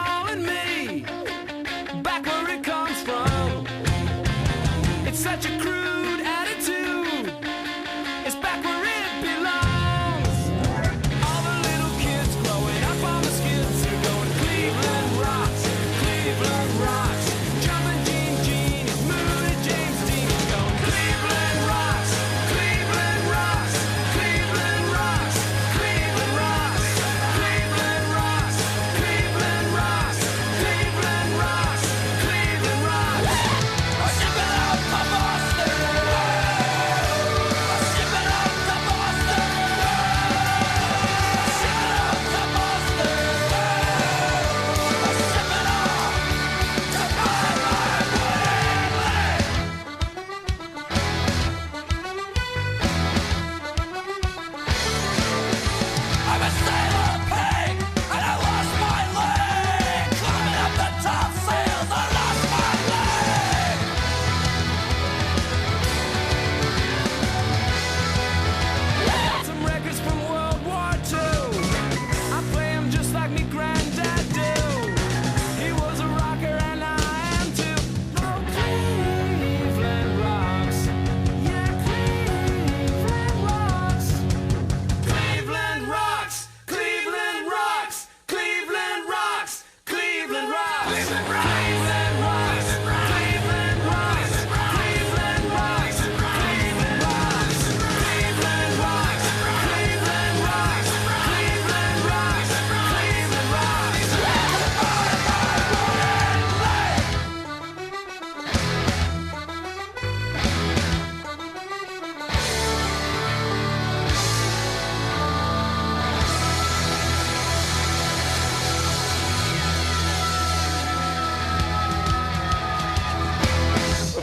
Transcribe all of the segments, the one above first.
calling me back where it comes from. It's such a crude attitude. It's back where it belongs. All the little kids growing up on the skids are going Cleveland rocks, Cleveland rocks. Jumping Gene Gene, it's Moody James Dean is going Cleveland rocks, Cleveland rocks, Cleveland rocks, Cleveland rocks, Cleveland rocks, Cleveland rocks, Cleveland rocks, Cleveland rocks. Ship it out to Boston. Ship it out to Boston. Ship it out to Boston. Ship it out to I'm a sailor pig, and I lost my leg. Climbing up the top sails, I lost my leg. Got some records from World War II. I play 'em just like me granddad do. He was a rocker and I am too. Oh, Cleveland rocks. Yeah, Cleveland rocks. Cleveland rocks. Cleveland rocks. Cleveland rocks. Cleveland rocks. Cleveland rocks. Cleveland rocks. Cleveland rocks. Cleveland rocks. Cleveland rocks. Cleveland rocks. Cleveland rocks. Cleveland rocks.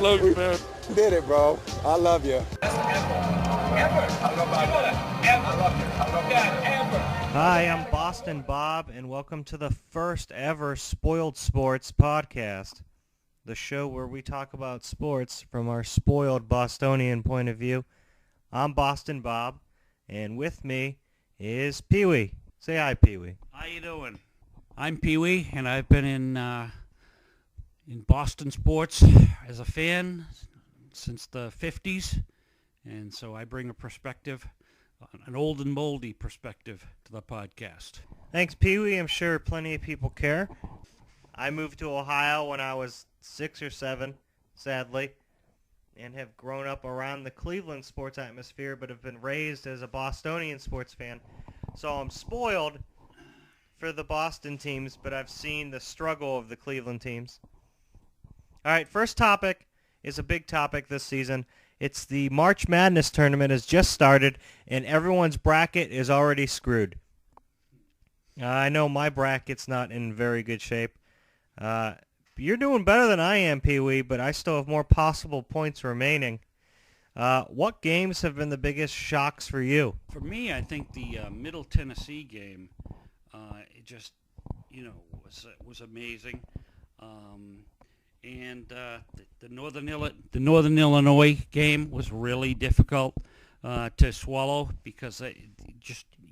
Love you, man. Did it, bro. I love you. Hi, I'm Boston Bob, and welcome to the first ever Spoiled Sports podcast, the show where we talk about sports from our spoiled Bostonian point of view. I'm Boston Bob, and with me is Pee-wee. Say hi, Pee-wee. How you doing? I'm Pee-wee, and I've been in Boston sports as a fan since the 50s, and so I bring a perspective, an old and moldy perspective to the podcast. Thanks, Pee-wee. I'm sure plenty of people care. I moved to Ohio when I was 6 or 7, sadly, and have grown up around the Cleveland sports atmosphere, but have been raised as a Bostonian sports fan. So I'm spoiled for the Boston teams, but I've seen the struggle of the Cleveland teams. All right, first topic is a big topic this season. It's the March Madness tournament has just started, and everyone's bracket is already screwed. I know my bracket's not in very good shape. You're doing better than I am, Pee-wee, but I still have more possible points remaining. What games have been the biggest shocks for you? For me, I think the Middle Tennessee game, it just, was amazing. And the Northern Illinois game was really difficult to swallow because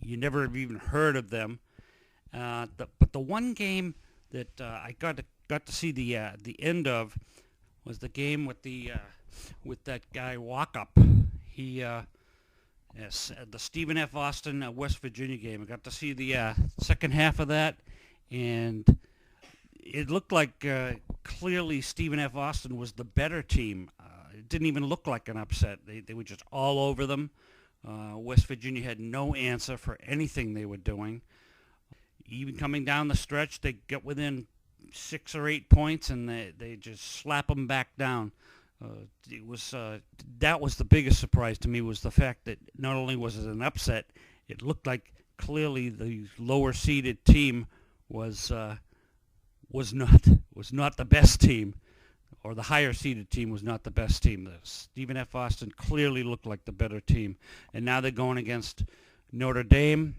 you never have even heard of them. But the one game that I got to see the end of was the game with that guy Walkup. He the Stephen F. Austin West Virginia game. I got to see the second half of that, and it looked like clearly Stephen F. Austin was the better team. It didn't even look like an upset. They were just all over them. West Virginia had no answer for anything they were doing. Even coming down the stretch, they got within 6 or 8 points, and they just slap them back down. That was the biggest surprise to me, was the fact that not only was it an upset, it looked like clearly the lower seeded team was not the best team, or the higher seeded team was not the best team. Stephen F. Austin clearly looked like the better team, and now they're going against Notre Dame.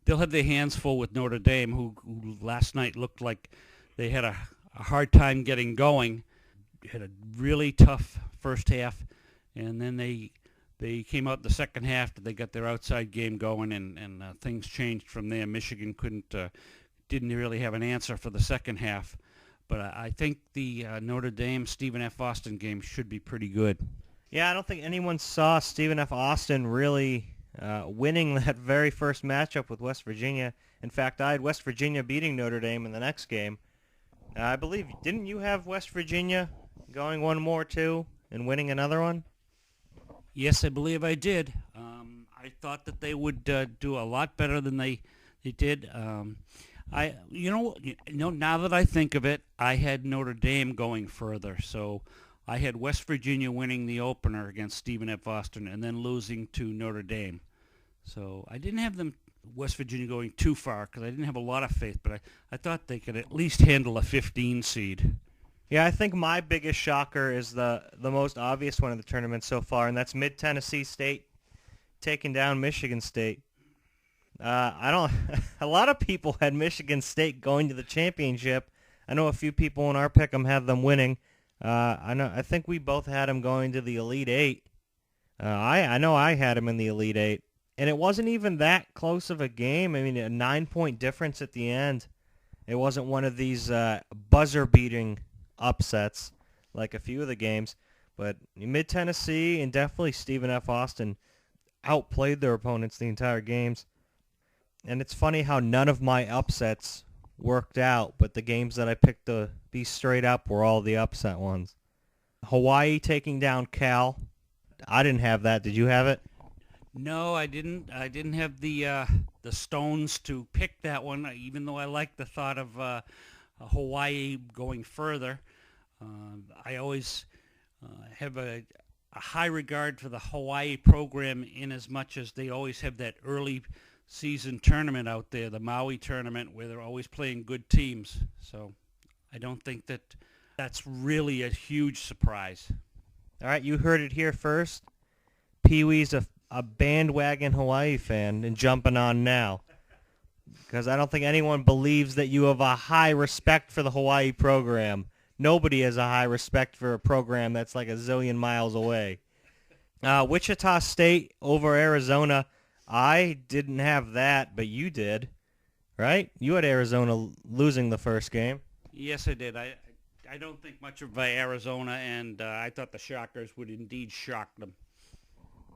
They'll have their hands full with Notre Dame, who last night looked like they had a hard time getting going. Had a really tough first half, and then they came out the second half. They got their outside game going, and things changed from there. Michigan couldn't didn't really have an answer for the second half. But I think the Notre Dame Stephen F. Austin game should be pretty good. Yeah, I don't think anyone saw Stephen F. Austin really winning that very first matchup with West Virginia. In fact, I had West Virginia beating Notre Dame in the next game. I believe, didn't you have West Virginia going one more too and winning another one? Yes, I believe I did. I thought that they would do a lot better than they did. Now that I think of it, I had Notre Dame going further. So I had West Virginia winning the opener against Stephen F. Austin and then losing to Notre Dame. So I didn't have West Virginia going too far because I didn't have a lot of faith, but I thought they could at least handle a 15 seed. Yeah, I think my biggest shocker is the most obvious one of the tournament so far, and that's Mid-Tennessee State taking down Michigan State. A lot of people had Michigan State going to the championship. I know a few people in our pick'em had them winning. I think we both had them going to the Elite Eight. I know I had them in the Elite Eight, and it wasn't even that close of a game. I mean, a 9-point difference at the end. It wasn't one of these buzzer-beating upsets like a few of the games, but Mid-Tennessee and definitely Stephen F. Austin outplayed their opponents the entire games. And it's funny how none of my upsets worked out, but the games that I picked to be straight up were all the upset ones. Hawaii taking down Cal. I didn't have that. Did you have it? No, I didn't. I didn't have the stones to pick that one, even though I like the thought of Hawaii going further. I always have a high regard for the Hawaii program in as much as they always have that early season tournament out there, the Maui tournament, where they're always playing good teams. So I don't think that's really a huge surprise. All right, you heard it here first. Pee-wee's a bandwagon Hawaii fan and jumping on now. Because I don't think anyone believes that you have a high respect for the Hawaii program. Nobody has a high respect for a program that's like a zillion miles away. Wichita State over Arizona. I didn't have that, but you did, right? You had Arizona losing the first game. Yes, I did. I don't think much of Arizona, and I thought the Shockers would indeed shock them.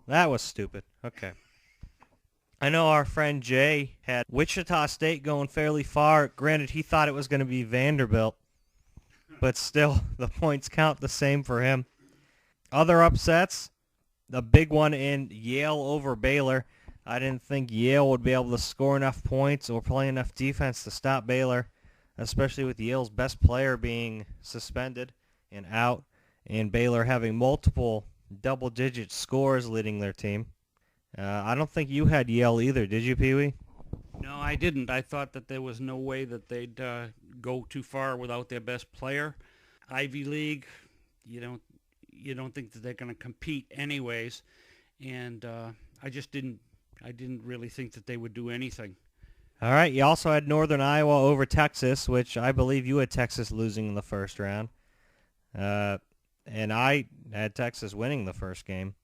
That was stupid. Okay. I know our friend Jay had Wichita State going fairly far. Granted, he thought it was going to be Vanderbilt, but still, the points count the same for him. Other upsets, the big one in Yale over Baylor. I didn't think Yale would be able to score enough points or play enough defense to stop Baylor, especially with Yale's best player being suspended and out, and Baylor having multiple double-digit scores leading their team. I don't think you had Yale either, did you, Pee-wee? No, I didn't. I thought that there was no way that they'd go too far without their best player. Ivy League, you don't think that they're going to compete anyways, and I didn't really think that they would do anything. All right, you also had Northern Iowa over Texas, which I believe you had Texas losing in the first round. And I had Texas winning the first game.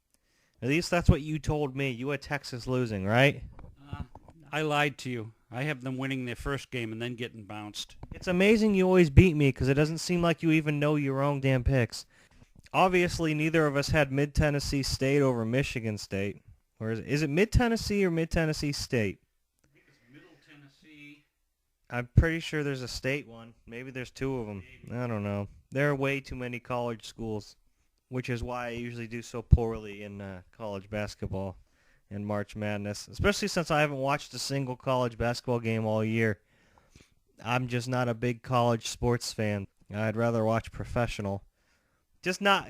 At least that's what you told me. You had Texas losing, right? I lied to you. I have them winning their first game and then getting bounced. It's amazing you always beat me because it doesn't seem like you even know your own damn picks. Obviously, neither of us had Mid-Tennessee State over Michigan State. Or is it Mid-Tennessee or Mid-Tennessee State? I think it's Middle Tennessee. I'm pretty sure there's a state one. Maybe there's two of them. I don't know. There are way too many college schools, which is why I usually do so poorly in college basketball and March Madness, especially since I haven't watched a single college basketball game all year. I'm just not a big college sports fan. I'd rather watch professional.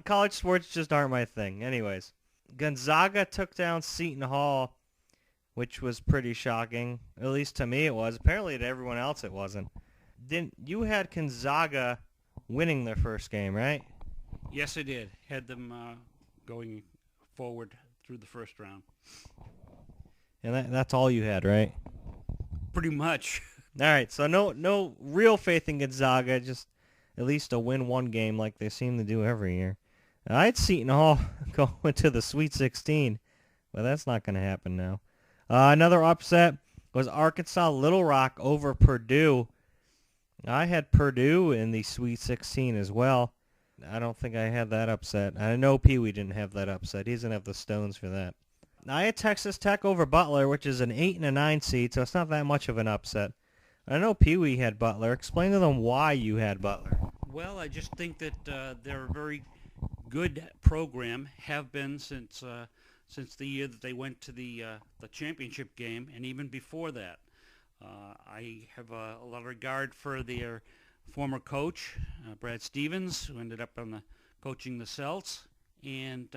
College sports just aren't my thing. Anyways, Gonzaga took down Seton Hall, which was pretty shocking. At least to me it was. Apparently to everyone else it wasn't. You had Gonzaga winning their first game, right? Yes, I did. Had them going forward through the first round. And that's all you had, right? Pretty much. All right, so no real faith in Gonzaga, just at least a win one game like they seem to do every year. I had Seton Hall going to the Sweet 16, but that's not going to happen now. Another upset, was Arkansas Little Rock over Purdue. I had Purdue in the Sweet 16 as well. I don't think I had that upset. I know Pee Wee didn't have that upset. He doesn't have the stones for that. I had Texas Tech over Butler, which is an 8 and a 9 seed, so it's not that much of an upset. I know Pee Wee had Butler. Explain to them why you had Butler. Well, I just think that they're a very good program, have been since the year that they went to the championship game, and even before that. I have a lot of regard for their former coach, Brad Stevens, who ended up coaching the Celts, and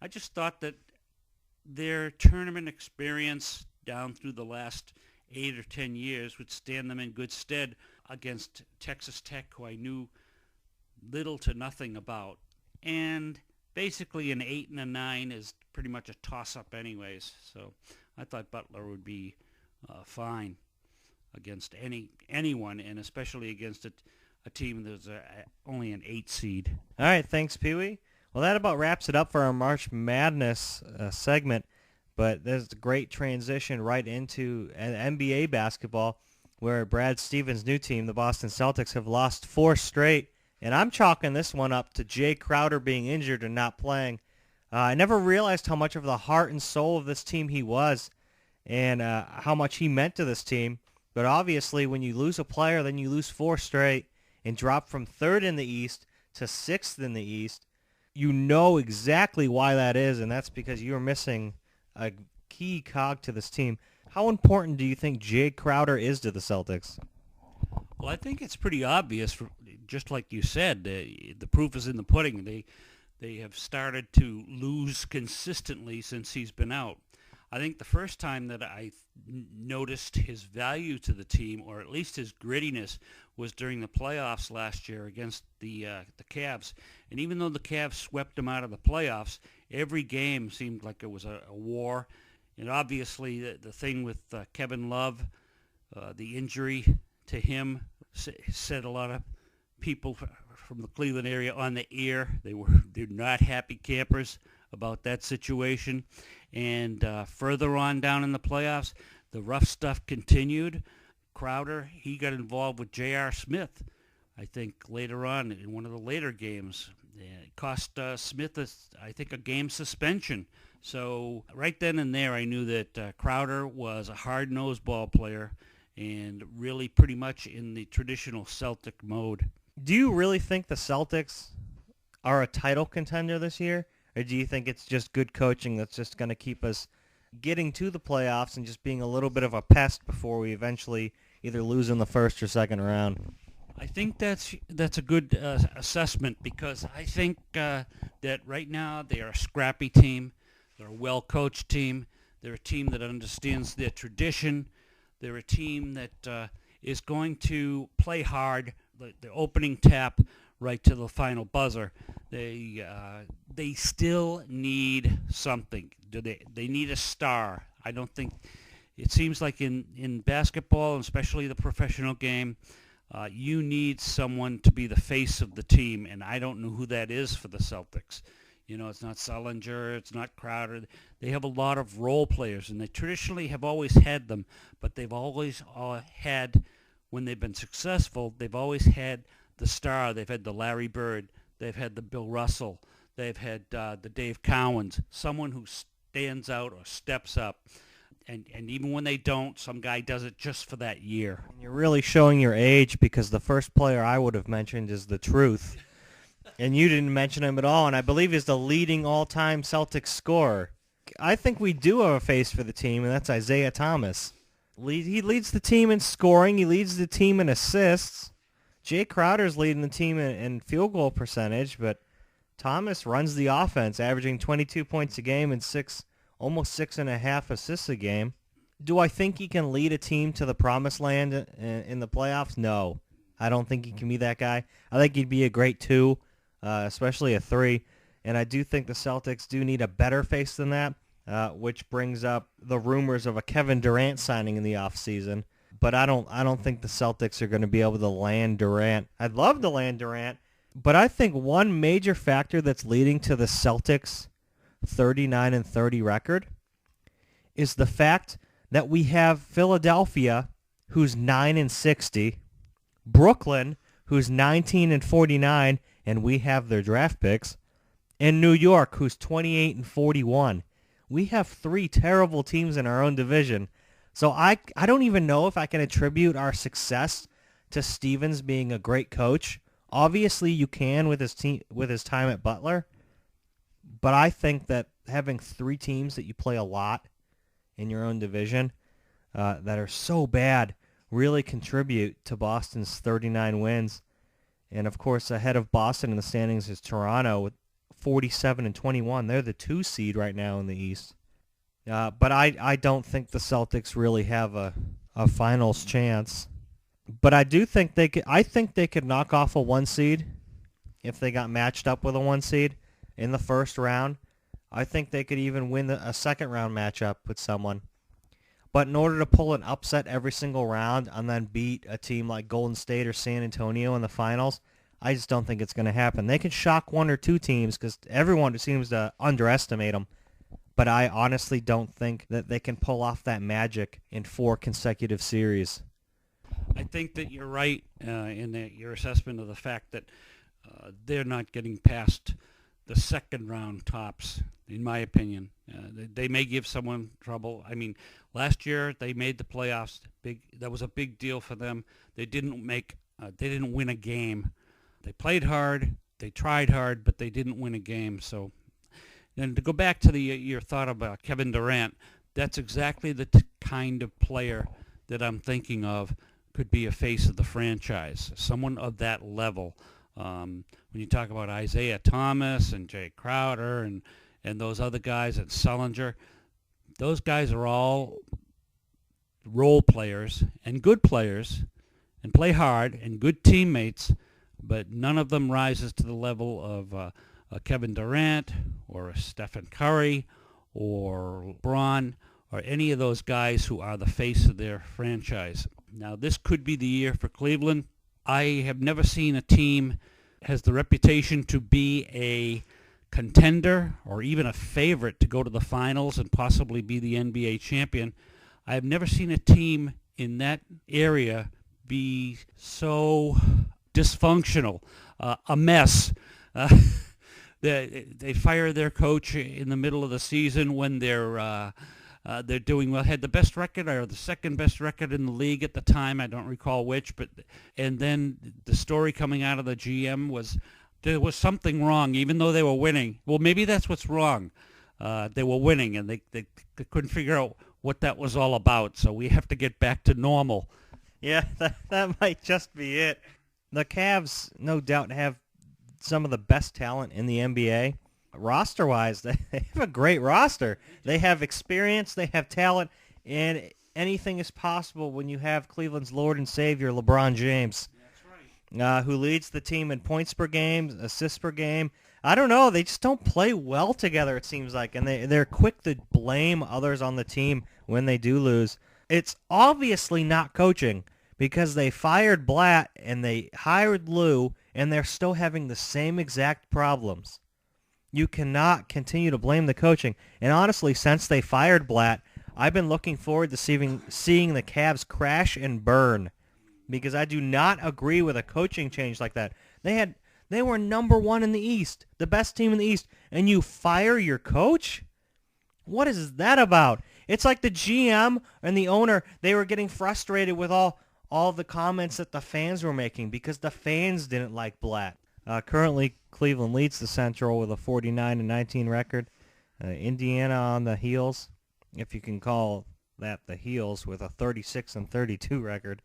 I just thought that their tournament experience down through the last 8 or 10 years would stand them in good stead against Texas Tech, who I knew little to nothing about. And basically an 8 and a 9 is pretty much a toss-up anyways, so I thought Butler would be fine against anyone, and especially against a team that's only an 8 seed. All right, thanks, Pee Wee. Well, that about wraps it up for our March Madness segment, but there's a great transition right into NBA basketball, where Brad Stevens' new team, the Boston Celtics, have lost 4 straight, and I'm chalking this one up to Jay Crowder being injured and not playing. I never realized how much of the heart and soul of this team he was, and how much he meant to this team. But obviously, when you lose a player, then you lose 4 straight and drop from 3rd in the East to 6th in the East, you know exactly why that is, and that's because you're missing a key cog to this team. How important do you think Jay Crowder is to the Celtics? Well, I think it's pretty obvious, just like you said. The proof is in the pudding. They have started to lose consistently since he's been out. I think the first time that I noticed his value to the team, or at least his grittiness, was during the playoffs last year against the Cavs. And even though the Cavs swept him out of the playoffs, every game seemed like it was a war. And obviously the thing with Kevin Love, the injury to him, set a lot of people from the Cleveland area on the ear. They're not happy campers about that situation. And further on down in the playoffs, the rough stuff continued. Crowder, he got involved with J.R. Smith, I think, later on in one of the later games. It cost Smith, I think, a game suspension. So right then and there, I knew that Crowder was a hard-nosed ball player and really pretty much in the traditional Celtic mode. Do you really think the Celtics are a title contender this year? Or do you think it's just good coaching that's just going to keep us getting to the playoffs and just being a little bit of a pest before we eventually either lose in the first or second round? I think that's a good assessment, because I think that right now they are a scrappy team. They're a well-coached team. They're a team that understands their tradition. They're a team that is going to play hard, the opening tap right to the final buzzer. They still need something. They need a star. I don't think it seems like in basketball, and especially the professional game, you need someone to be the face of the team, and I don't know who that is for the Celtics. You know, it's not Sullinger, it's not Crowder. They have a lot of role players, and they traditionally have always had them, but they've always had, when they've been successful, they've always had the star. They've had the Larry Bird. They've had the Bill Russell. They've had the Dave Cowens, someone who stands out or steps up. And even when they don't, some guy does it just for that year. You're really showing your age, because the first player I would have mentioned is the Truth. And you didn't mention him at all, and I believe he's the leading all-time Celtics scorer. I think we do have a face for the team, and that's Isaiah Thomas. He leads the team in scoring. He leads the team in assists. Jay Crowder's leading the team in field goal percentage, but Thomas runs the offense, averaging 22 points a game and almost 6.5 assists a game. Do I think he can lead a team to the promised land in the playoffs? No. I don't think he can be that guy. I think he'd be a great 2, especially a 3. And I do think the Celtics do need a better face than that, which brings up the rumors of a Kevin Durant signing in the offseason. But I don't think the Celtics are going to be able to land Durant. I'd love to land Durant, but I think one major factor that's leading to the Celtics' 39-30 record is the fact that we have Philadelphia, who's 9-60, Brooklyn, who's 19-49, and we have their draft picks, and New York, who's 28-41. We have 3 terrible teams in our own division. So I don't even know if I can attribute our success to Stevens being a great coach. Obviously, you can with his team, with his time at Butler, but I think that having 3 teams that you play a lot in your own division that are so bad really contribute to Boston's 39 wins. And of course, ahead of Boston in the standings is Toronto with 47-21. They're the 2 seed right now in the East. But I don't think the Celtics really have a finals chance. But I do think they could. I think they could knock off a 1 seed if they got matched up with a 1 seed in the first round. I think they could even win a second round matchup with someone. But in order to pull an upset every single round and then beat a team like Golden State or San Antonio in the finals, I just don't think it's going to happen. They can shock 1 or 2 teams because everyone seems to underestimate them. But I honestly don't think that they can pull off that magic in 4 consecutive series. I think that you're right in your assessment of the fact that they're not getting past the second round tops, in my opinion. They may give someone trouble. I mean, last year they made the playoffs. That was a big deal for them. They didn't win a game. They played hard. They tried hard, but they didn't win a game. So, and to go back to your thought about Kevin Durant, that's exactly the kind of player that I'm thinking of could be a face of the franchise, someone of that level. When you talk about Isaiah Thomas and Jay Crowder and those other guys at Sullinger, those guys are all role players and good players and play hard and good teammates, but none of them rises to the level of a Kevin Durant or a Stephen Curry or LeBron or any of those guys who are the face of their franchise. Now, this could be the year for Cleveland. I have never seen a team has the reputation to be a contender or even a favorite to go to the finals and possibly be the NBA champion. I have never seen a team in that area be so dysfunctional, a mess. They fire their coach in the middle of the season when they're doing well. Had the best record or the second best record in the league at the time. I don't recall which, and then the story coming out of the GM was there was something wrong, even though they were winning. Well, maybe that's what's wrong. They were winning, and they couldn't figure out what that was all about. So we have to get back to normal. Yeah, that might just be it. The Cavs, no doubt, have some of the best talent in the NBA. Roster-wise, they have a great roster. They have experience, they have talent, and anything is possible when you have Cleveland's Lord and Savior, LeBron James. That's right. Who leads the team in points per game, assists per game. I don't know, they just don't play well together, it seems like, and they're quick to blame others on the team when they do lose. It's obviously not coaching because they fired Blatt and they hired Lou, and they're still having the same exact problems. You cannot continue to blame the coaching. And honestly, since they fired Blatt, I've been looking forward to seeing the Cavs crash and burn because I do not agree with a coaching change like that. They were number 1 in the East, the best team in the East, and you fire your coach? What is that about? It's like the GM and the owner, they were getting frustrated with all the comments that the fans were making because the fans didn't like Blatt. Currently, Cleveland leads the Central with a 49-19 record. Indiana on the heels, if you can call that the heels, with a 36-32 record.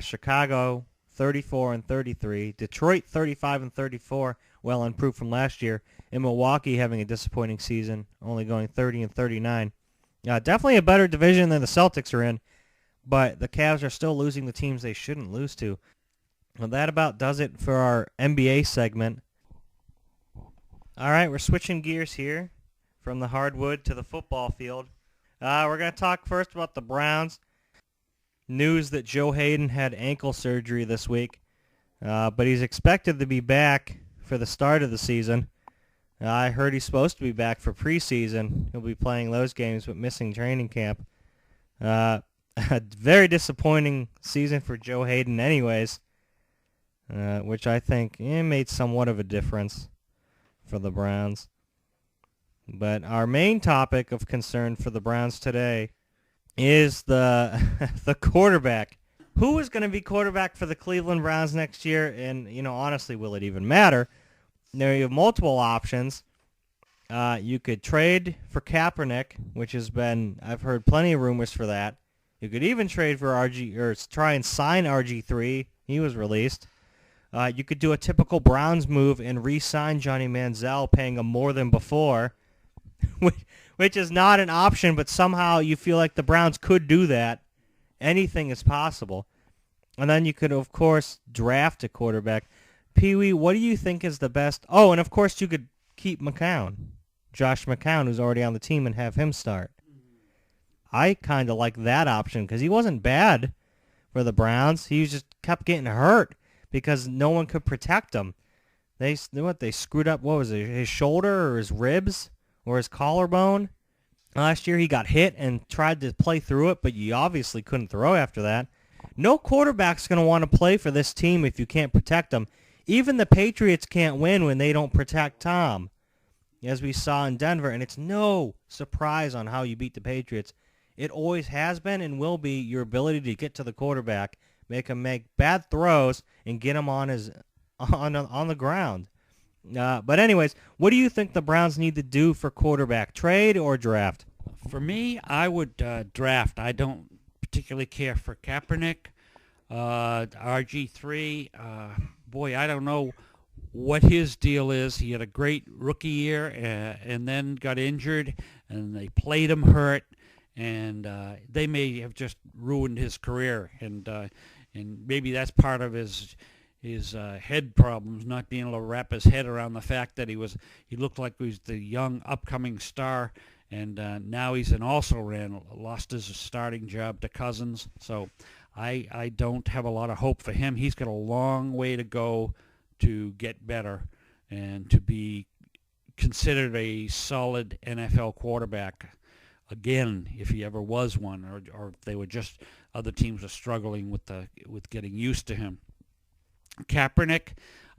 Chicago 34-33. Detroit 35-34, well improved from last year. And Milwaukee having a disappointing season, only going 30-39. Definitely a better division than the Celtics are in, but the Cavs are still losing the teams they shouldn't lose to. Well, that about does it for our NBA segment. All right, we're switching gears here from the hardwood to the football field. We're going to talk first about the Browns. News that Joe Hayden had ankle surgery this week, but he's expected to be back for the start of the season. I heard he's supposed to be back for preseason. He'll be playing those games but missing training camp. A very disappointing season for Joe Hayden anyways, which I think made somewhat of a difference for the Browns. But our main topic of concern for the Browns today is the the quarterback. Who is going to be quarterback for the Cleveland Browns next year? And, honestly, will it even matter? Now, you have multiple options. You could trade for Kaepernick, which has been, I've heard plenty of rumors for that. You could even trade for try and sign RG3. He was released. You could do a typical Browns move and re-sign Johnny Manziel, paying him more than before, which is not an option, but somehow you feel like the Browns could do that. Anything is possible. And then you could, of course, draft a quarterback. Pee-wee, what do you think is the best? Oh, and of course you could keep McCown, Josh McCown, who's already on the team, and have him start. I kind of like that option because he wasn't bad for the Browns. He just kept getting hurt because no one could protect him. They screwed up, what was it, his shoulder or his ribs or his collarbone? Last year he got hit and tried to play through it, but you obviously couldn't throw after that. No quarterback's going to want to play for this team if you can't protect them. Even the Patriots can't win when they don't protect Tom, as we saw in Denver, and it's no surprise on how you beat the Patriots. It always has been and will be your ability to get to the quarterback, make him make bad throws, and get him on the ground. But anyways, what do you think the Browns need to do for quarterback? Trade or draft? For me, I would draft. I don't particularly care for Kaepernick. RG3, boy, I don't know what his deal is. He had a great rookie year and then got injured, and they played him hurt, and they may have just ruined his career, and maybe that's part of his head problems, not being able to wrap his head around the fact that he looked like he was the young upcoming star, and now he's an also-ran, lost his starting job to Cousins. So I don't have a lot of hope for him. He's got a long way to go to get better and to be considered a solid NFL quarterback again, if he ever was one, or if they were just other teams are struggling with getting used to him. Kaepernick,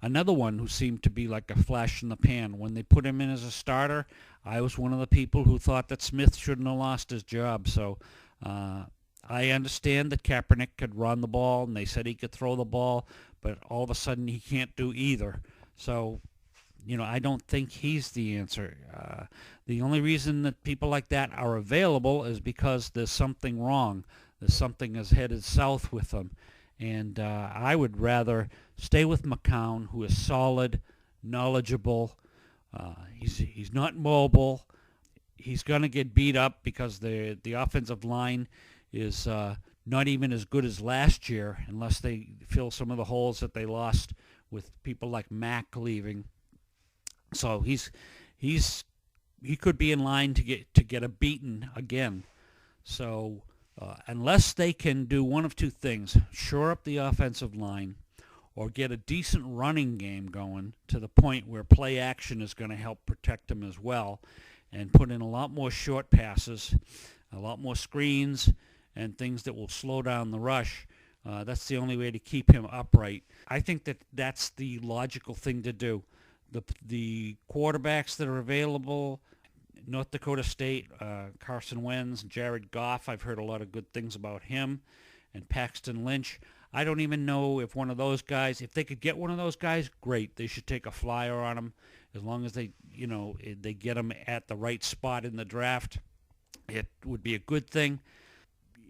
another one who seemed to be like a flash in the pan. When they put him in as a starter, I was one of the people who thought that Smith shouldn't have lost his job. So I understand that Kaepernick could run the ball, and they said he could throw the ball, but all of a sudden he can't do either. So, I don't think he's the answer. The only reason that people like that are available is because there's something wrong. There's something that's headed south with them. And I would rather stay with McCown, who is solid, knowledgeable. He's not mobile. He's going to get beat up because the offensive line is not even as good as last year unless they fill some of the holes that they lost with people like Mack leaving. So he could be in line to get a beating again. So unless they can do one of two things, shore up the offensive line or get a decent running game going to the point where play action is going to help protect them as well, and put in a lot more short passes, a lot more screens, and things that will slow down the rush, that's the only way to keep him upright. I think that's the logical thing to do. The quarterbacks that are available, North Dakota State, Carson Wentz, Jared Goff, I've heard a lot of good things about him, and Paxton Lynch. I don't even know if one of those guys, if they could get one of those guys, great. They should take a flyer on him as long as they get him at the right spot in the draft. It would be a good thing.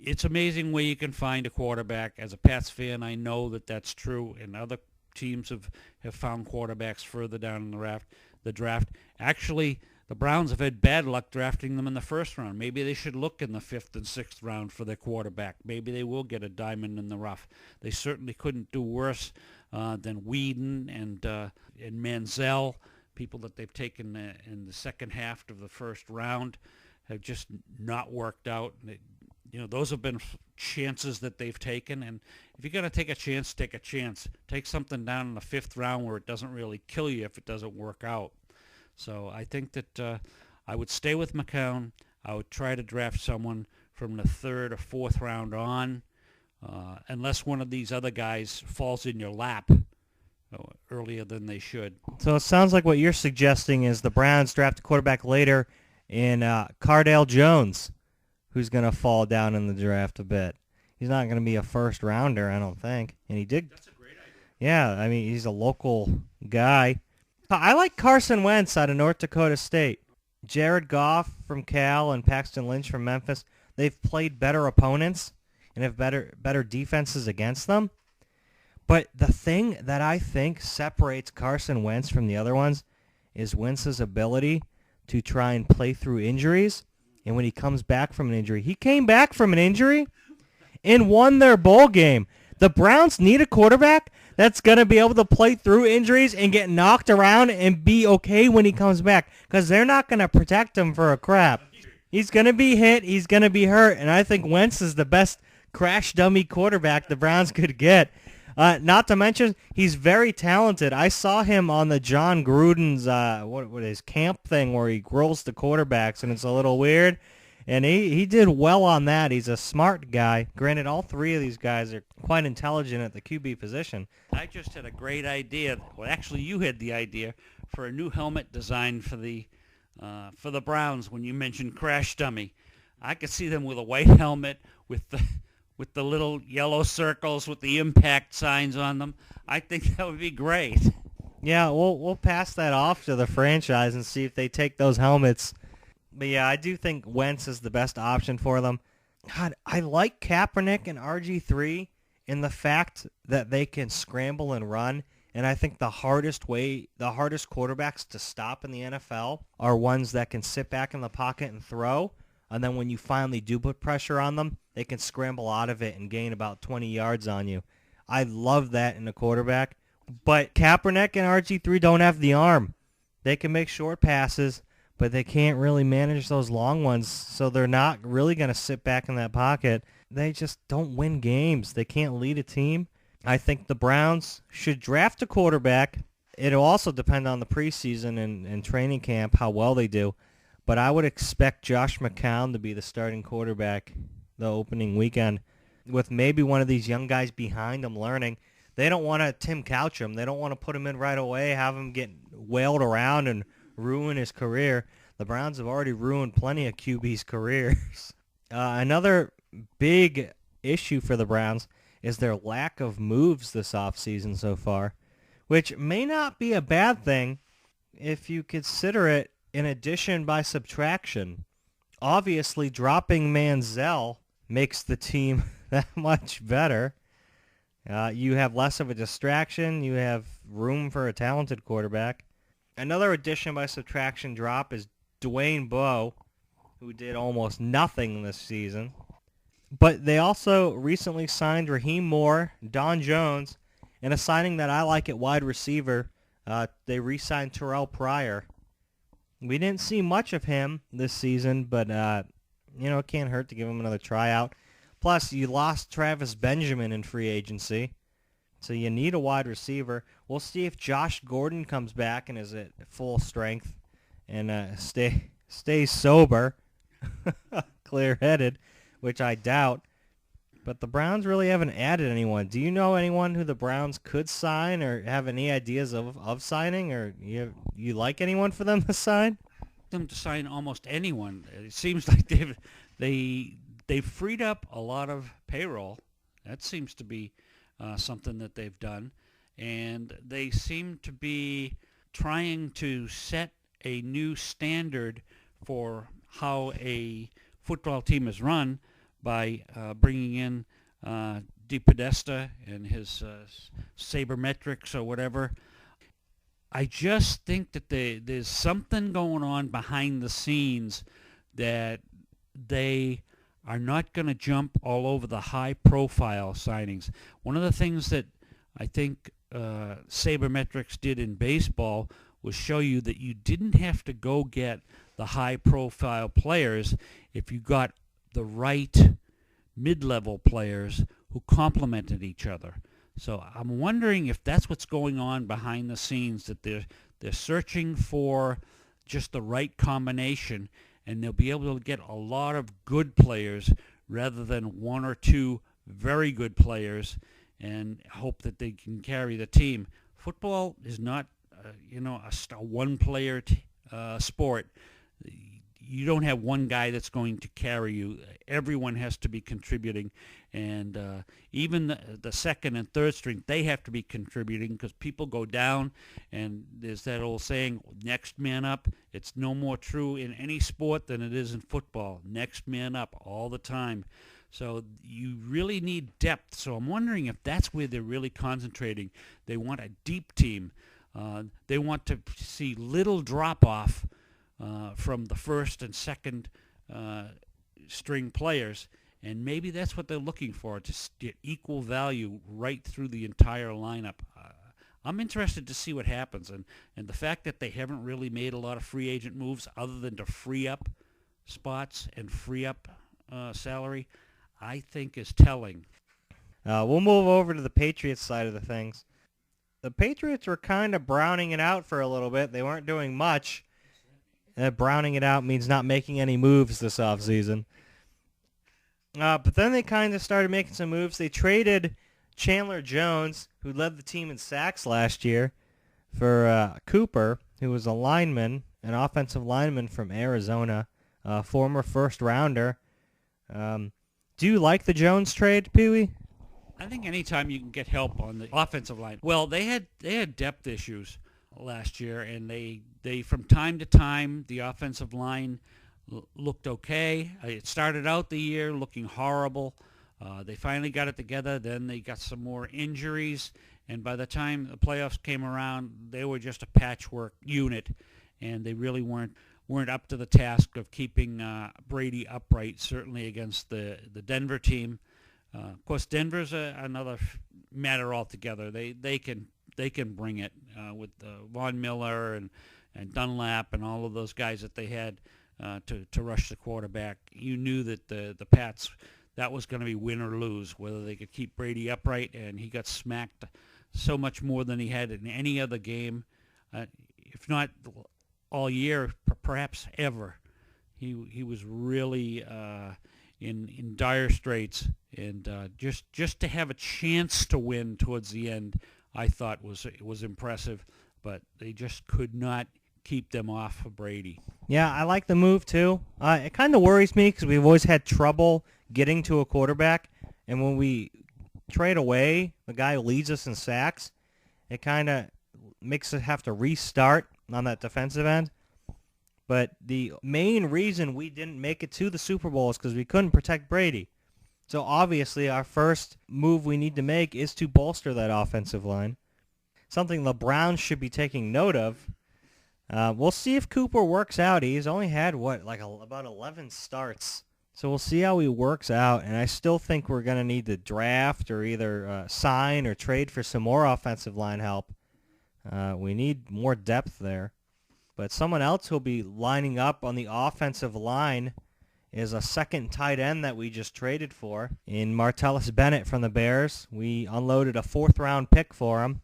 It's amazing where you can find a quarterback. As a Pats fan, I know that that's true, and other teams have found quarterbacks further down in the draft. Actually, the Browns have had bad luck drafting them in the first round. Maybe they should look in the 5th and 6th round for their quarterback. Maybe they will get a diamond in the rough. They certainly couldn't do worse than Whedon and Manziel, people that they've taken in the second half of the first round have just not worked out. Those have been chances that they've taken, and if you're going to take a chance, take a chance. Take something down in the 5th round where it doesn't really kill you if it doesn't work out. So I think that I would stay with McCown. I would try to draft someone from the third or fourth round on, unless one of these other guys falls in your lap earlier than they should. So it sounds like what you're suggesting is the Browns draft a quarterback later in Cardale Jones, who's going to fall down in the draft a bit. He's not going to be a first rounder, I don't think. And he did. That's a great idea. Yeah, I mean, he's a local guy. I like Carson Wentz out of North Dakota State. Jared Goff from Cal and Paxton Lynch from Memphis, they've played better opponents and have better defenses against them. But the thing that I think separates Carson Wentz from the other ones is Wentz's ability to try and play through injuries. And when he comes back from an injury, he came back from an injury and won their bowl game. The Browns need a quarterback that's going to be able to play through injuries and get knocked around and be okay when he comes back, because they're not going to protect him for a crap. He's going to be hit. He's going to be hurt. And I think Wentz is the best crash dummy quarterback the Browns could get. Not to mention, he's very talented. I saw him on the John Gruden's what his camp thing where he grills the quarterbacks, and it's a little weird. And he did well on that. He's a smart guy. Granted, all three of these guys are quite intelligent at the QB position. I just had a great idea. Well, actually, you had the idea for a new helmet design for the Browns when you mentioned crash dummy. I could see them with a white helmet with the little yellow circles with the impact signs on them. I think that would be great. Yeah, we'll pass that off to the franchise and see if they take those helmets. But yeah, I do think Wentz is the best option for them. God, I like Kaepernick and RG3 in the fact that they can scramble and run. And I think the hardest quarterbacks to stop in the NFL are ones that can sit back in the pocket and throw. And then when you finally do put pressure on them, they can scramble out of it and gain about 20 yards on you. I love that in a quarterback. But Kaepernick and RG3 don't have the arm. They can make short passes, but they can't really manage those long ones, so they're not really going to sit back in that pocket. They just don't win games. They can't lead a team. I think the Browns should draft a quarterback. It'll also depend on the preseason and training camp, how well they do. But I would expect Josh McCown to be the starting quarterback the opening weekend, with maybe one of these young guys behind him learning. They don't want to Tim Couch him. They don't want to put him in right away, have him get wailed around and ruin his career. The Browns have already ruined plenty of QB's careers. Another big issue for the Browns is their lack of moves this offseason so far, which may not be a bad thing if you consider it an addition by subtraction. Obviously, dropping Manziel makes the team that much better. You have less of a distraction. You have room for a talented quarterback. Another addition by subtraction drop is Dwayne Bowe, who did almost nothing this season. But they also recently signed Raheem Moore, Don Jones, and a signing that I like at wide receiver. They re-signed Terrell Pryor. We didn't see much of him this season, but it can't hurt to give him another tryout. Plus, you lost Travis Benjamin in free agency, so you need a wide receiver. We'll see if Josh Gordon comes back and is at full strength and stays sober, clear-headed, which I doubt. But the Browns really haven't added anyone. Do you know anyone who the Browns could sign or have any ideas of signing, or you like anyone for them to sign? Them to sign almost anyone. It seems like they've freed up a lot of payroll. That seems to be something that they've done. And they seem to be trying to set a new standard for how a football team is run by bringing in DePodesta and his sabermetrics or whatever. I just think that there's something going on behind the scenes that they are not going to jump all over the high-profile signings. One of the things that I think sabermetrics did in baseball was show you that you didn't have to go get the high-profile players if you got the right mid-level players who complemented each other. So I'm wondering if that's what's going on behind the scenes, that they're searching for just the right combination, and they'll be able to get a lot of good players rather than one or two very good players and hope that they can carry the team. Football is not, a one-player sport. You don't have one guy that's going to carry you. Everyone has to be contributing, and even the second and third string, they have to be contributing because people go down, and there's that old saying, next man up. It's no more true in any sport than it is in football. Next man up all the time. So you really need depth. So I'm wondering if that's where they're really concentrating. They want a deep team. They want to see little drop-off from the first and second string players, and maybe that's what they're looking for, to get equal value right through the entire lineup. I'm interested to see what happens, and the fact that they haven't really made a lot of free agent moves other than to free up spots and free up salary, I think is telling. We'll move over to the Patriots side of the things. The Patriots were kind of browning it out for a little bit. They weren't doing much. Browning it out means not making any moves this offseason. But then they kind of started making some moves. They traded Chandler Jones, who led the team in sacks last year, for Cooper, who was a lineman, an offensive lineman from Arizona, a former first-rounder. Do you like the Jones trade, Pee-wee? I think anytime you can get help on the offensive line. Well, they had depth issues last year, and they from time to time, the offensive line looked okay. It started out the year looking horrible. They finally got it together. Then they got some more injuries, and by the time the playoffs came around, they were just a patchwork unit, and they really weren't up to the task of keeping Brady upright, certainly against the Denver team. Of course, Denver's another matter altogether. They can bring it with Von Miller and Dunlap and all of those guys that they had to rush the quarterback. You knew that the Pats, that was going to be win or lose, whether they could keep Brady upright, and he got smacked so much more than he had in any other game, if not all year, perhaps ever. He was really in dire straits, and just to have a chance to win towards the end, I thought was impressive, but they just could not keep them off of Brady. Yeah, I like the move too. It kind of worries me because we've always had trouble getting to a quarterback, and when we trade away the guy who leads us in sacks, it kind of makes us have to restart on that defensive end. But the main reason we didn't make it to the Super Bowl is because we couldn't protect Brady. So obviously our first move we need to make is to bolster that offensive line. Something the Browns should be taking note of. We'll see if Cooper works out. He's only had, about 11 starts. So we'll see how he works out. And I still think we're going to need to draft or either sign or trade for some more offensive line help. We need more depth there. But someone else who'll be lining up on the offensive line is a second tight end that we just traded for in Martellus Bennett from the Bears. We unloaded a fourth-round pick for him.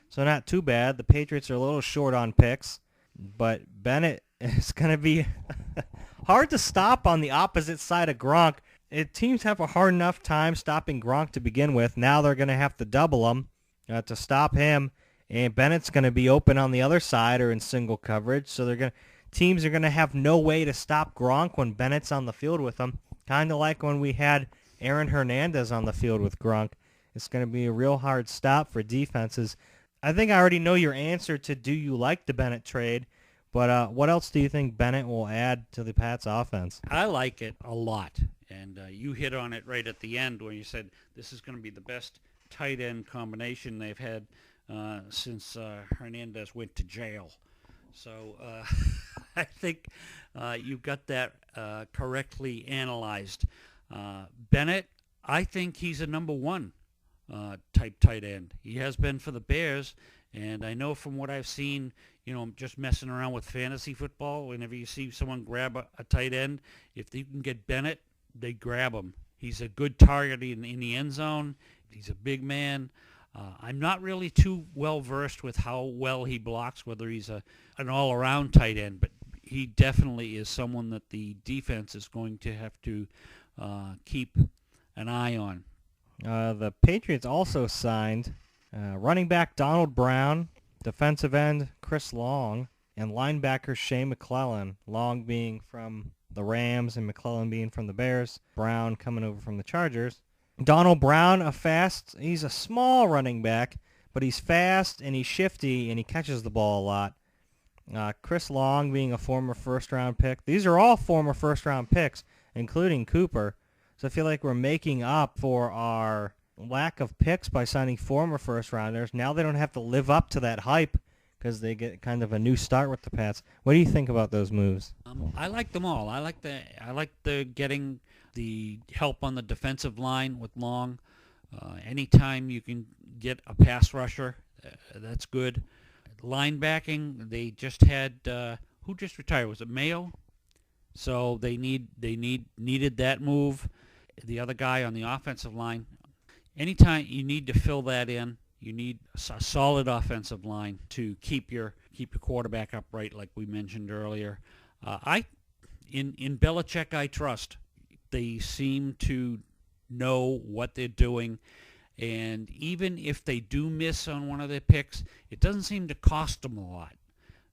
So not too bad. The Patriots are a little short on picks. But Bennett is going to be hard to stop on the opposite side of Gronk. Teams have a hard enough time stopping Gronk to begin with. Now they're going to have to double him to stop him. And Bennett's going to be open on the other side or in single coverage. So teams are going to have no way to stop Gronk when Bennett's on the field with them. Kind of like when we had Aaron Hernandez on the field with Gronk. It's going to be a real hard stop for defenses. I think I already know your answer to do you like the Bennett trade. But what else do you think Bennett will add to the Pats offense? I like it a lot. And you hit on it right at the end when you said this is going to be the best tight end combination they've had since Hernandez went to jail. So I think you got that correctly analyzed. Bennett, I think he's a number one type tight end. He has been for the Bears, and I know from what I've seen, just messing around with fantasy football, whenever you see someone grab a tight end, if you can get Bennett, they grab him. He's a good target in the end zone. He's a big man. I'm not really too well-versed with how well he blocks, whether he's an all-around tight end, but he definitely is someone that the defense is going to have to keep an eye on. The Patriots also signed running back Donald Brown, defensive end Chris Long, and linebacker Shea McClellan. Long being from the Rams and McClellan being from the Bears. Brown coming over from the Chargers. Donald Brown, he's a small running back, but he's fast and he's shifty and he catches the ball a lot. Chris Long being a former first-round pick. These are all former first-round picks, including Cooper. So I feel like we're making up for our lack of picks by signing former first-rounders. Now they don't have to live up to that hype because they get kind of a new start with the Pats. What do you think about those moves? I like them all. I like the getting the help on the defensive line with Long. Anytime you can get a pass rusher, that's good. Linebacking, they just had who just retired? Was it Mayo? So they needed that move. The other guy on the offensive line. Anytime you need to fill that in, you need a solid offensive line to keep your quarterback upright, like we mentioned earlier. In Belichick, I trust. They seem to know what they're doing, and even if they do miss on one of their picks, it doesn't seem to cost them a lot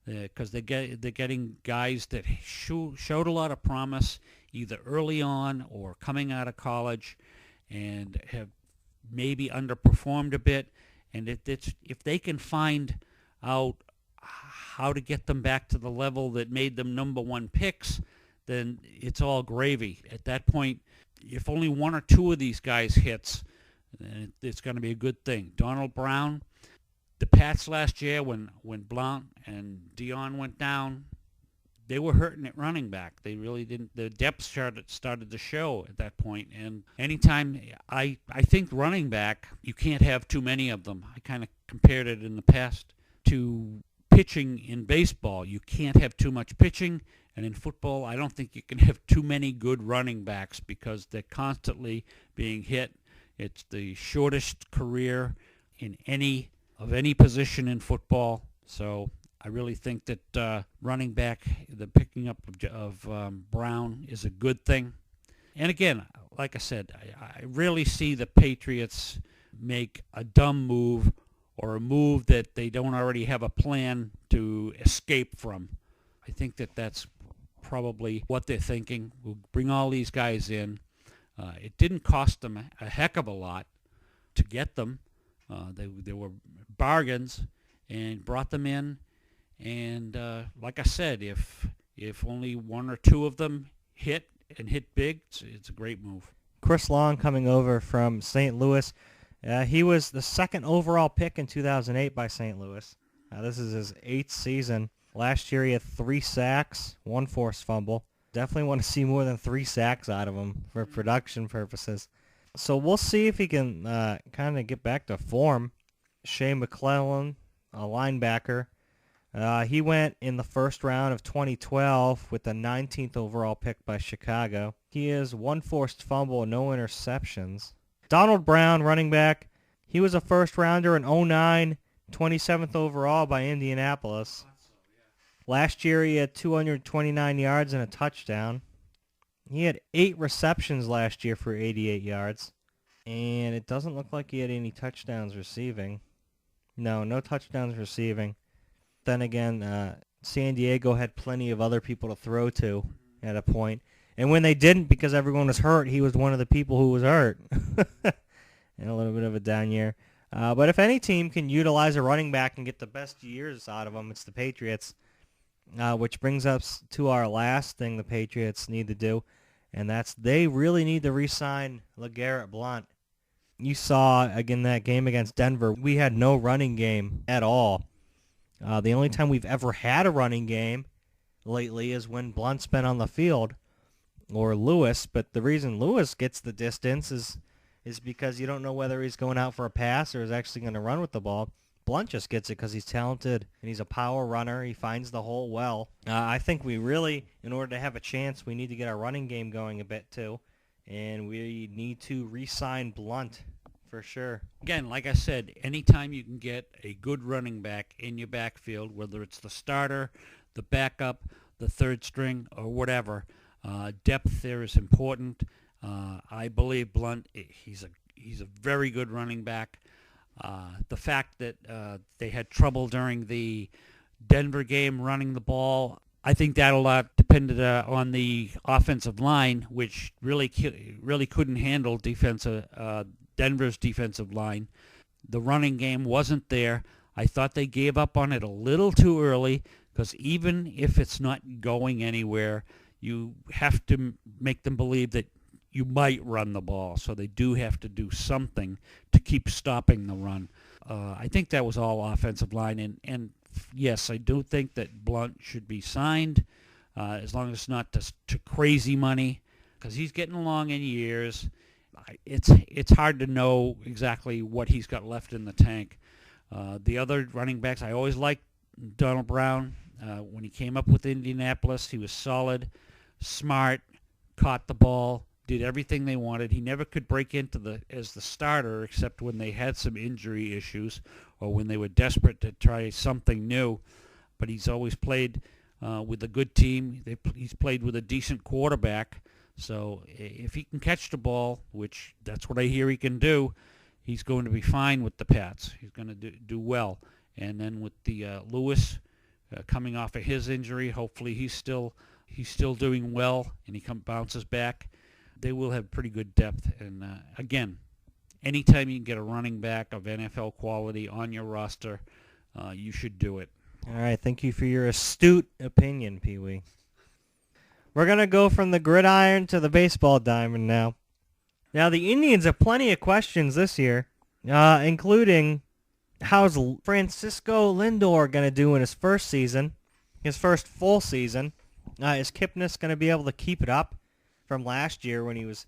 because they're getting guys that showed a lot of promise either early on or coming out of college and have maybe underperformed a bit. And if they can find out how to get them back to the level that made them number one picks, then it's all gravy. At that point, if only one or two of these guys hits, then it's going to be a good thing. Donald Brown, the Pats last year when Blount and Dion went down, they were hurting at running back. They really didn't. The depth started to show at that point. And anytime I think running back, you can't have too many of them. I kind of compared it in the past to pitching in baseball. You can't have too much pitching. And in football, I don't think you can have too many good running backs because they're constantly being hit. It's the shortest career in any position in football. So I really think that running back, the picking up of Brown is a good thing. And again, like I said, I really see the Patriots make a dumb move or a move that they don't already have a plan to escape from. I think that that's probably what they're thinking. We'll bring all these guys in. It didn't cost them a heck of a lot to get them. They were bargains and brought them in. And like I said, if only one or two of them hit big, it's a great move. Chris Long coming over from St. Louis. He was the second overall pick in 2008 by St. Louis. This is his 8th season. Last year he had 3 sacks, 1 forced fumble. Definitely want to see more than 3 sacks out of him for production purposes. So we'll see if he can kind of get back to form. Shea McClellan, a linebacker. He went in the first round of 2012 with the 19th overall pick by Chicago. He has 1 forced fumble, no interceptions. Donald Brown, running back. He was a first rounder in 2009, 27th overall by Indianapolis. Last year he had 229 yards and a touchdown. He had 8 receptions last year for 88 yards. And it doesn't look like he had any touchdowns receiving. No touchdowns receiving. Then again, San Diego had plenty of other people to throw to at a point. And when they didn't, because everyone was hurt, he was one of the people who was hurt. And a little bit of a down year. But if any team can utilize a running back and get the best years out of them, it's the Patriots. Which brings us to our last thing the Patriots need to do, and that's they really need to re-sign LeGarrette Blount. You saw, again, that game against Denver, we had no running game at all. The only time we've ever had a running game lately is when Blount's been on the field, or Lewis, but the reason Lewis gets the distance is because you don't know whether he's going out for a pass or is actually going to run with the ball. Blount just gets it because he's talented and he's a power runner. He finds the hole well. I think we really, in order to have a chance, we need to get our running game going a bit too. And we need to re-sign Blount for sure. Again, like I said, anytime you can get a good running back in your backfield, whether it's the starter, the backup, the third string, or whatever, depth there is important. I believe Blunt, he's a very good running back. The fact that they had trouble during the Denver game running the ball, I think that a lot depended on the offensive line, which really couldn't handle Denver's defensive line. The running game wasn't there. I thought they gave up on it a little too early, because even if it's not going anywhere, you have to make them believe that you might run the ball. So they do have to do something to keep stopping the run. I think that was all offensive line. And yes, I do think that Blunt should be signed, as long as it's not to crazy money, because he's getting along in years. It's hard to know exactly what he's got left in the tank. The other running backs, I always liked Donald Brown. When he came up with Indianapolis, he was solid, smart, caught the ball, did everything they wanted. He never could break into as the starter, except when they had some injury issues or when they were desperate to try something new. But he's always played with a good team. He's played with a decent quarterback. So if he can catch the ball, which that's what I hear he can do, he's going to be fine with the Pats. He's going to do well. And then with the Lewis coming off of his injury, hopefully he's still doing well and he bounces back. They will have pretty good depth. And again, anytime you can get a running back of NFL quality on your roster, you should do it. All right, thank you for your astute opinion, Pee-wee. We're going to go from the gridiron to the baseball diamond now. Now, the Indians have plenty of questions this year, including how's Francisco Lindor going to do in his first season, his first full season? Is Kipnis going to be able to keep it up from last year when he was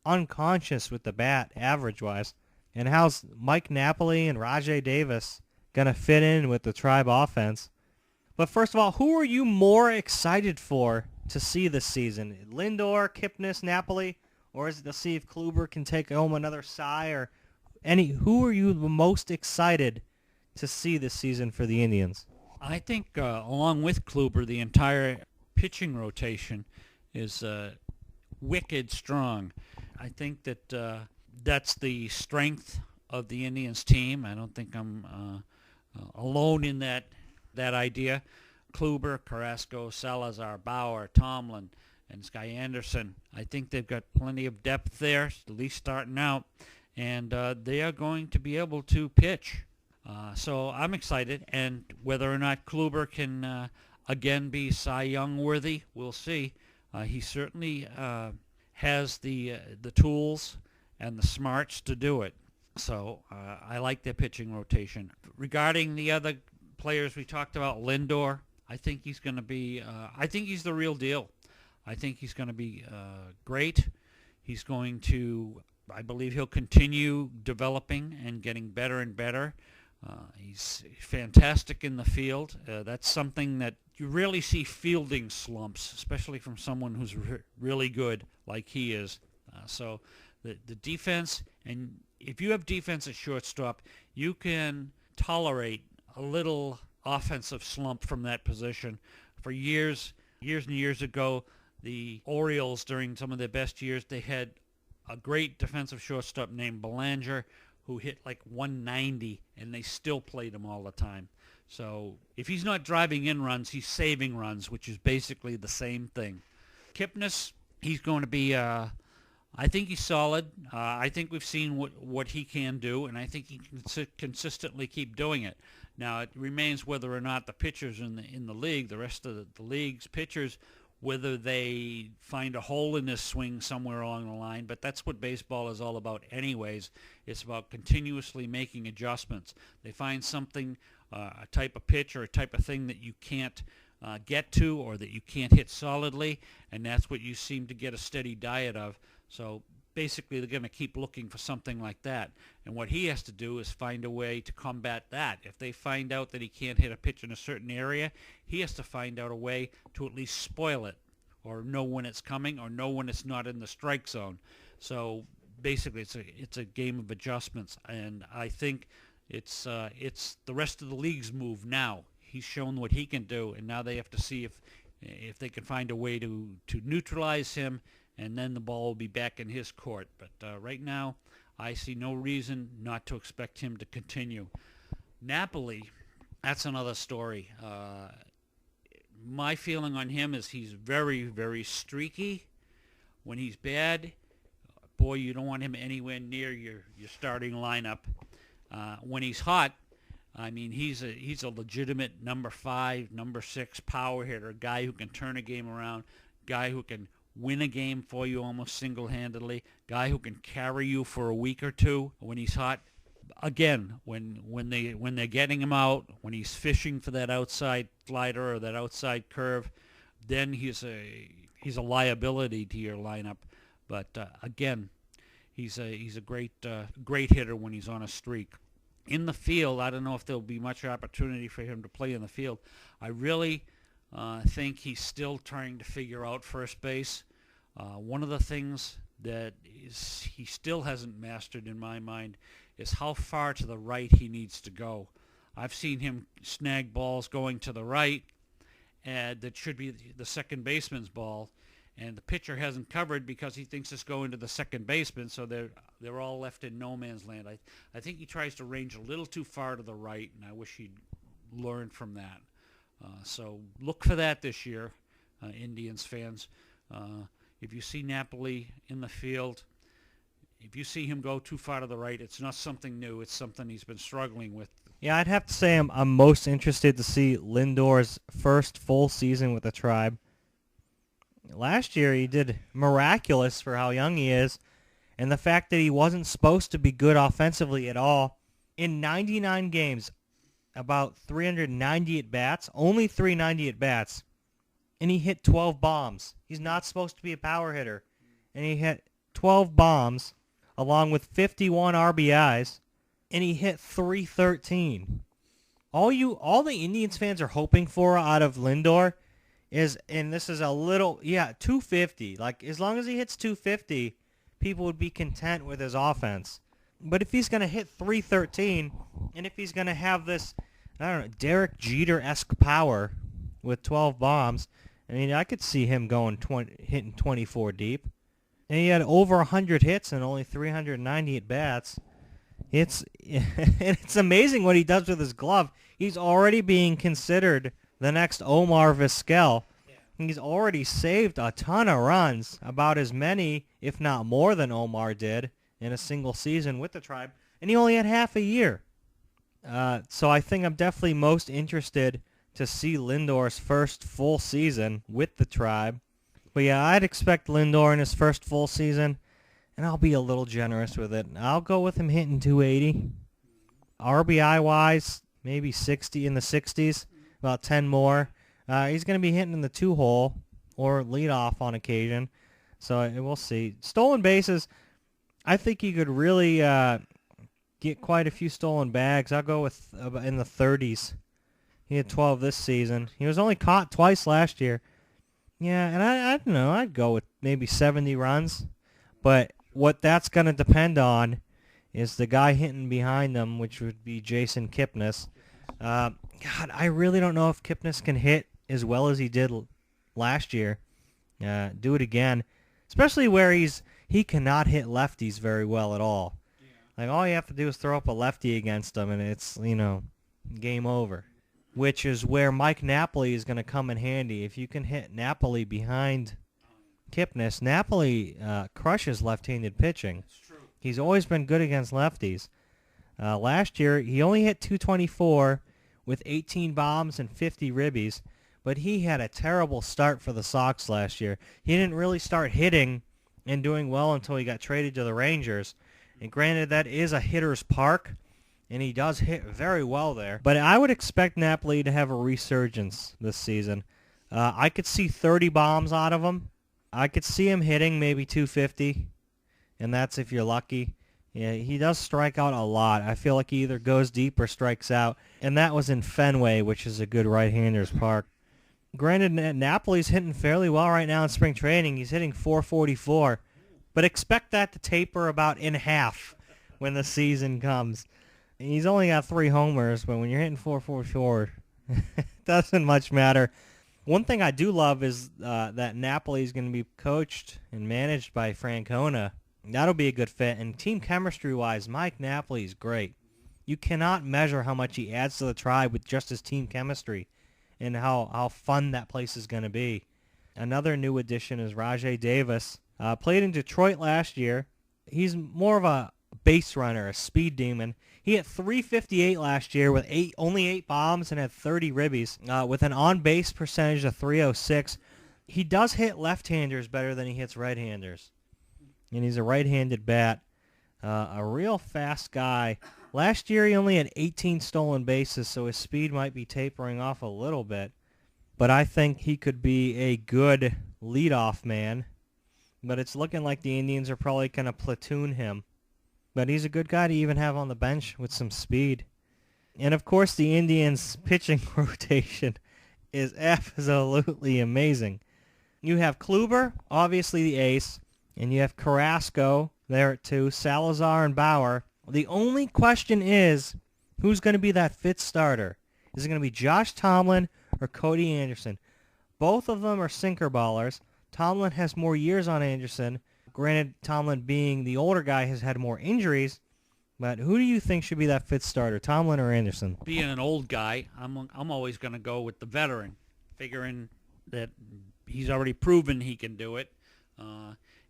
unconscious with the bat, average-wise? And how's Mike Napoli and Rajai Davis going to fit in with the Tribe offense? But first of all, who are you more excited for to see this season? Lindor, Kipnis, Napoli, or is it to see if Kluber can take home another Cy? Or who are you the most excited to see this season for the Indians? I think along with Kluber, the entire pitching rotation is wicked strong. I think that that's the strength of the Indians team. I don't think I'm alone in that idea. Kluber, Carrasco, Salazar, Bauer, Tomlin, and Sky Anderson. I think they've got plenty of depth there, at least starting out, and they are going to be able to pitch. So I'm excited, and whether or not Kluber can again be Cy Young worthy, we'll see. He certainly has the tools and the smarts to do it. So I like their pitching rotation. Regarding the other players we talked about, Lindor, I think he's going to be, I think he's the real deal. I think he's going to be great. He's going to, I believe he'll continue developing and getting better and better. He's fantastic in the field. That's something that you rarely see, fielding slumps, especially from someone who's really good like he is. So the defense, and if you have defense at shortstop, you can tolerate a little offensive slump from that position. For years and years ago, the Orioles, during some of their best years, they had a great defensive shortstop named Belanger who hit like 190, and they still played him all the time. So if he's not driving in runs, he's saving runs, which is basically the same thing. Kipnis, he's going to be, I think he's solid. I think we've seen what he can do, and I think he can consistently keep doing it. Now, it remains whether or not the pitchers in the league, the rest of the league's pitchers, whether they find a hole in this swing somewhere along the line. But that's what baseball is all about anyways. It's about continuously making adjustments. They find something, a type of pitch or a type of thing that you can't get to or that you can't hit solidly, and that's what you seem to get a steady diet of. So basically they're going to keep looking for something like that. And what he has to do is find a way to combat that. If they find out that he can't hit a pitch in a certain area, he has to find out a way to at least spoil it or know when it's coming or know when it's not in the strike zone. So basically it's a game of adjustments. And I think it's the rest of the league's move now. He's shown what he can do, and now they have to see if they can find a way to neutralize him and then the ball will be back in his court. But right now, I see no reason not to expect him to continue. Napoli, that's another story. My feeling on him is he's very, very streaky. When he's bad, boy, you don't want him anywhere near your starting lineup. When he's hot, I mean, he's a legitimate number 5, number 6 power hitter, guy who can turn a game around, guy who can win a game for you almost single-handedly, guy who can carry you for a week or two when he's hot. Again, when they're getting him out, when he's fishing for that outside slider or that outside curve, then he's a liability to your lineup. But again, he's a great hitter when he's on a streak. In the field, I don't know if there'll be much opportunity for him to play in the field. I really think he's still trying to figure out first base. One of the things that he still hasn't mastered in my mind is how far to the right he needs to go. I've seen him snag balls going to the right, and that should be the second baseman's ball, and the pitcher hasn't covered because he thinks it's going to the second baseman, so they're all left in no man's land. I think he tries to range a little too far to the right, and I wish he'd learned from that. So look for that this year, Indians fans. If you see Napoli in the field, if you see him go too far to the right, it's not something new. It's something he's been struggling with. Yeah, I'd have to say I'm most interested to see Lindor's first full season with the Tribe. Last year he did miraculous for how young he is, and the fact that he wasn't supposed to be good offensively at all. In 99 games, about 390 at-bats, only 390 at-bats, and he hit 12 bombs. He's not supposed to be a power hitter, and he hit 12 bombs along with 51 RBIs, and he hit .313. All the Indians fans are hoping for out of Lindor is, and this is a little, 250. Like, as long as he hits 250, people would be content with his offense. But if he's going to hit .313, and if he's going to have this, I don't know, Derek Jeter-esque power with 12 bombs, I mean, I could see him hitting 24 deep. And he had over 100 hits and only 390 at-bats. It's amazing what he does with his glove. He's already being considered the next Omar Vizquel. He's already saved a ton of runs, about as many, if not more than Omar did in a single season with the Tribe. And he only had half a year. So I think I'm definitely most interested to see Lindor's first full season with the Tribe. But yeah, I'd expect Lindor in his first full season, and I'll be a little generous with it. I'll go with him hitting 280. RBI-wise, maybe 60 in the 60s, about 10 more. He's going to be hitting in the 2-hole or leadoff on occasion, so we'll see. Stolen bases, I think he could really get quite a few stolen bags. I'll go with in the 30s. He had 12 this season. He was only caught twice last year. Yeah, and I don't know. I'd go with maybe 70 runs. But what that's going to depend on is the guy hitting behind them, which would be Jason Kipnis. God, I really don't know if Kipnis can hit as well as he did last year. Do it again. Especially where he cannot hit lefties very well at all. Yeah. Like, all you have to do is throw up a lefty against him, and it's, game over. Which is where Mike Napoli is going to come in handy. If you can hit Napoli behind Kipnis, Napoli crushes left-handed pitching. That's true. He's always been good against lefties. Last year, he only hit .224 with 18 bombs and 50 ribbies, but he had a terrible start for the Sox last year. He didn't really start hitting and doing well until he got traded to the Rangers. And granted, that is a hitter's park, and he does hit very well there. But I would expect Napoli to have a resurgence this season. I could see 30 bombs out of him. I could see him hitting maybe 250, and that's if you're lucky. Yeah, he does strike out a lot. I feel like he either goes deep or strikes out, and that was in Fenway, which is a good right-hander's park. Granted, Napoli's hitting fairly well right now in spring training. He's hitting .444, but expect that to taper about in half when the season comes. He's only got 3 homers, but when you're hitting .444, it doesn't much matter. One thing I do love is that Napoli is going to be coached and managed by Francona. That'll be a good fit. And team chemistry-wise, Mike Napoli is great. You cannot measure how much he adds to the Tribe with just his team chemistry and how fun that place is going to be. Another new addition is Rajay Davis. Played in Detroit last year. He's more of a base runner, a speed demon. He hit .358 last year with only 8 bombs and had 30 ribbies with an on-base percentage of .306. He does hit left-handers better than he hits right-handers. And he's a right-handed bat. A real fast guy. Last year he only had 18 stolen bases, so his speed might be tapering off a little bit. But I think he could be a good leadoff man. But it's looking like the Indians are probably going to platoon him. But he's a good guy to even have on the bench with some speed. And, of course, the Indians' pitching rotation is absolutely amazing. You have Kluber, obviously the ace, and you have Carrasco there at 2, Salazar and Bauer. The only question is, who's going to be that fifth starter? Is it going to be Josh Tomlin or Cody Anderson? Both of them are sinker ballers. Tomlin has more years on Anderson. Granted, Tomlin being the older guy has had more injuries. But who do you think should be that fifth starter, Tomlin or Anderson? Being an old guy, I'm always going to go with the veteran, figuring that he's already proven he can do it.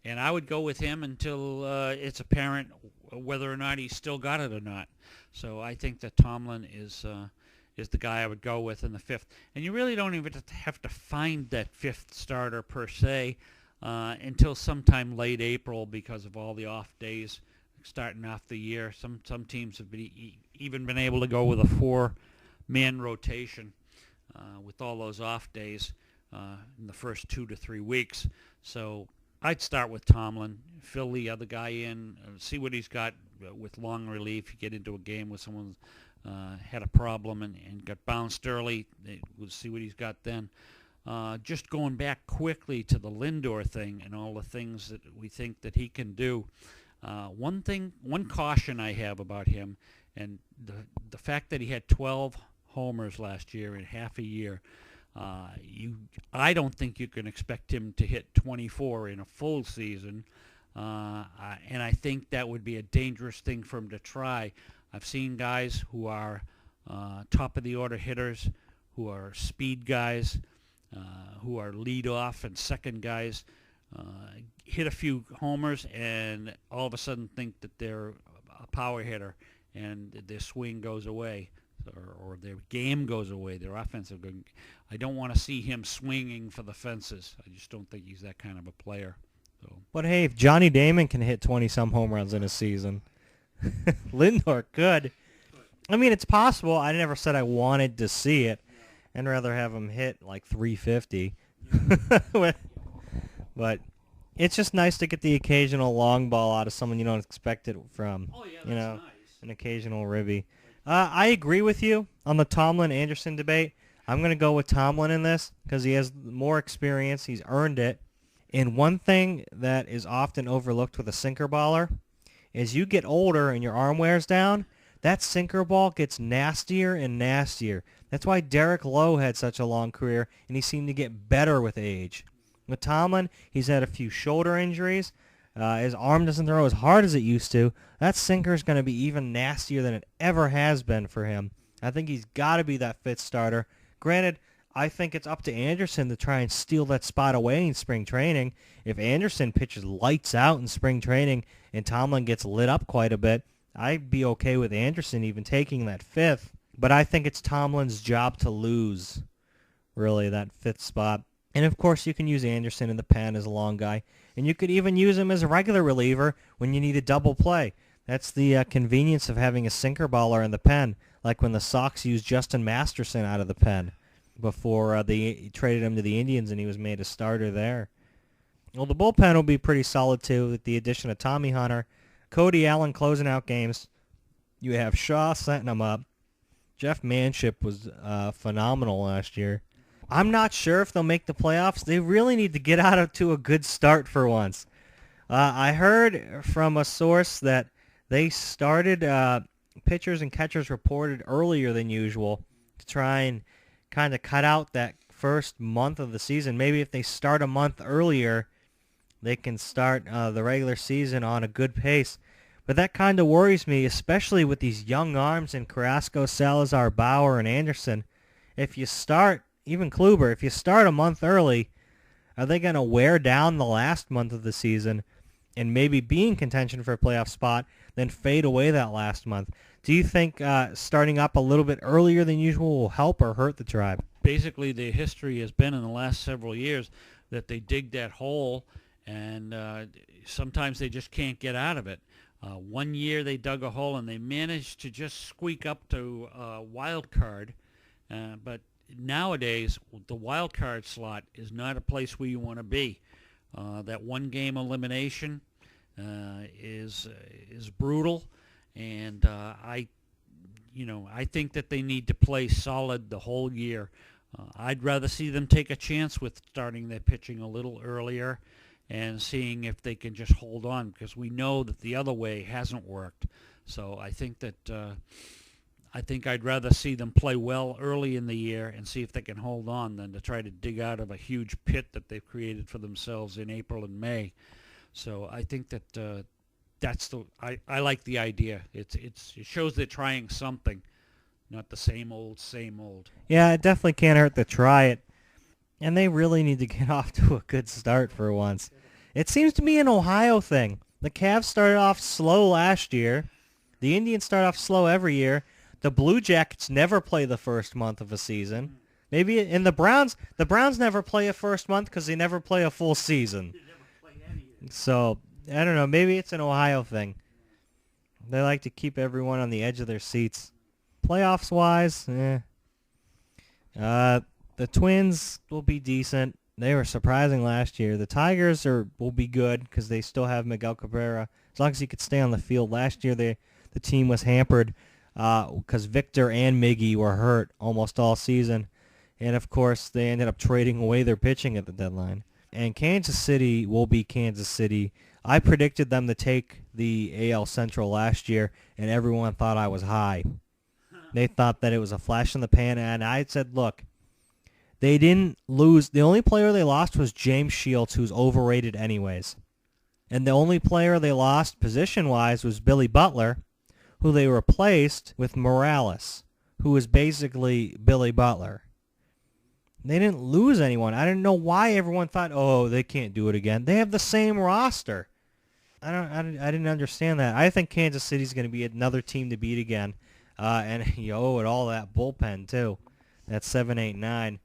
And I would go with him until it's apparent whether or not he's still got it or not. So I think that Tomlin is the guy I would go with in the fifth. And you really don't even have to find that fifth starter per se until sometime late April because of all the off days starting off the year. Some teams have even been able to go with a 4-man rotation with all those off days in the first 2 to 3 weeks. So I'd start with Tomlin, fill the other guy in, see what he's got with long relief. You get into a game where someone had a problem and got bounced early. We'll see what he's got then. Just going back quickly to the Lindor thing and all the things that we think that he can do. One caution I have about him, and the fact that he had 12 homers last year in half a year. I don't think you can expect him to hit 24 in a full season, and I think that would be a dangerous thing for him to try. I've seen guys who are top-of-the-order hitters, who are speed guys, who are lead-off and second guys, hit a few homers and all of a sudden think that they're a power hitter and their swing goes away. Or their game goes away, their offensive game. I don't want to see him swinging for the fences. I just don't think he's that kind of a player. So. But hey, if Johnny Damon can hit 20-some home runs in a season, Lindor could. I mean, it's possible. I never said I wanted to see it. I'd rather have him hit like 350. But it's just nice to get the occasional long ball out of someone you don't expect it from. Oh, yeah, that's nice. An occasional ribby. I agree with you on the Tomlin-Anderson debate. I'm going to go with Tomlin in this because he has more experience. He's earned it. And one thing that is often overlooked with a sinker baller is you get older and your arm wears down, that sinker ball gets nastier and nastier. That's why Derek Lowe had such a long career, and he seemed to get better with age. With Tomlin, he's had a few shoulder injuries. His arm doesn't throw as hard as it used to. That sinker is going to be even nastier than it ever has been for him. I think he's got to be that fifth starter. Granted, I think it's up to Anderson to try and steal that spot away in spring training. If Anderson pitches lights out in spring training and Tomlin gets lit up quite a bit, I'd be okay with Anderson even taking that fifth. But I think it's Tomlin's job to lose, really, that fifth spot. And, of course, you can use Anderson in the pen as a long guy. And you could even use him as a regular reliever when you need a double play. That's the convenience of having a sinker baller in the pen, like when the Sox used Justin Masterson out of the pen before they traded him to the Indians and he was made a starter there. Well, the bullpen will be pretty solid, too, with the addition of Tommy Hunter, Cody Allen closing out games. You have Shaw setting them up. Jeff Manship was phenomenal last year. I'm not sure if they'll make the playoffs. They really need to get out to a good start for once. I heard from a source that they started, pitchers and catchers reported earlier than usual to try and kind of cut out that first month of the season. Maybe if they start a month earlier, they can start the regular season on a good pace. But that kind of worries me, especially with these young arms in Carrasco, Salazar, Bauer, and Anderson. If you start, even Kluber, if you start a month early, are they going to wear down the last month of the season and maybe be in contention for a playoff spot, then fade away that last month? Do you think starting up a little bit earlier than usual will help or hurt the Tribe? Basically, the history has been in the last several years that they dig that hole, and sometimes they just can't get out of it. One year they dug a hole and they managed to just squeak up to a wild card, but nowadays the wild card slot is not a place where you want to be. That one game elimination is brutal, and I think that they need to play solid the whole year. I'd rather see them take a chance with starting their pitching a little earlier and seeing if they can just hold on, because we know that the other way hasn't worked. So I think that I'd rather see them play well early in the year and see if they can hold on than to try to dig out of a huge pit that they've created for themselves in April and May. So I think that I like the idea. It shows they're trying something, not the same old. Yeah, it definitely can't hurt to try it. And they really need to get off to a good start for once. It seems to be an Ohio thing. The Cavs started off slow last year. The Indians start off slow every year. The Blue Jackets never play the first month of a season. Maybe in the Browns never play a first month because they never play a full season. So, I don't know. Maybe it's an Ohio thing. They like to keep everyone on the edge of their seats. Playoffs-wise, the Twins will be decent. They were surprising last year. The Tigers will be good because they still have Miguel Cabrera. As long as he could stay on the field. Last year, the team was hampered because Victor and Miggy were hurt almost all season. And, of course, they ended up trading away their pitching at the deadline. And Kansas City will be Kansas City. I predicted them to take the AL Central last year, and everyone thought I was high. They thought that it was a flash in the pan, and I said, look, they didn't lose. The only player they lost was James Shields, who's overrated anyways. And the only player they lost position-wise was Billy Butler, who they replaced with Morales, who is basically Billy Butler. They didn't lose anyone. I didn't know why everyone thought, oh, they can't do it again. They have the same roster. I didn't understand that. I think Kansas City's going to be another team to beat again. And you owe it all that bullpen, too. That's 7, 8, 9.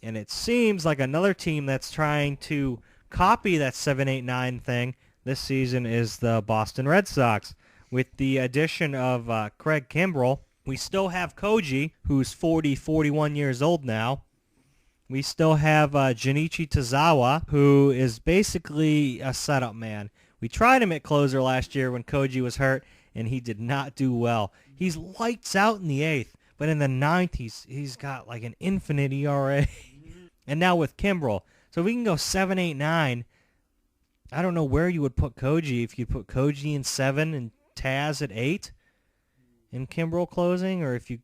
And it seems like another team that's trying to copy that 7, 8, 9 thing this season is the Boston Red Sox. With the addition of Craig Kimbrell, we still have Koji, who's 41 years old now. We still have Junichi Tozawa, who is basically a setup man. We tried him at closer last year when Koji was hurt, and he did not do well. He's lights out in the 8th, but in the 9th, he's got like an infinite ERA. And now with Kimbrell. So we can go 7, 8, 9. I don't know where you would put Koji. If you put Koji in 7 and Taz at 8 and Kimbrell closing, or if you,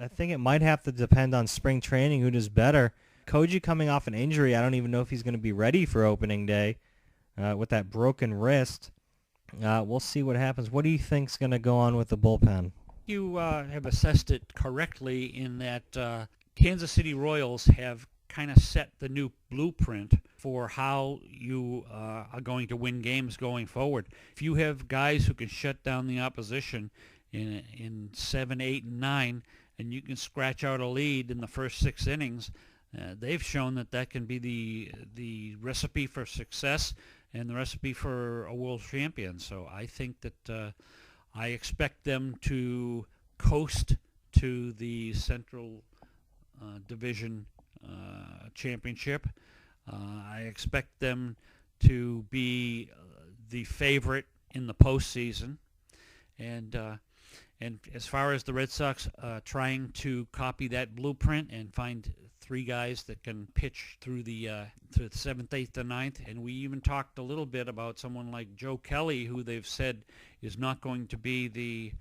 I think it might have to depend on spring training who does better. Koji coming off an injury, I don't even know if he's going to be ready for opening day with that broken wrist. We'll see what happens. What do you think's going to go on with the bullpen? You have assessed it correctly in that Kansas City Royals have kind of set the new blueprint for how you are going to win games going forward. If you have guys who can shut down the opposition in 7, 8, and 9, and you can scratch out a lead in the first 6 innings, they've shown that can be the recipe for success and the recipe for a world champion. So I think that I expect them to coast to the Central Division championship. I expect them to be the favorite in the postseason. And as far as the Red Sox trying to copy that blueprint and find 3 guys that can pitch through the 7th, 8th, and 9th, and we even talked a little bit about someone like Joe Kelly, who they've said is not going to be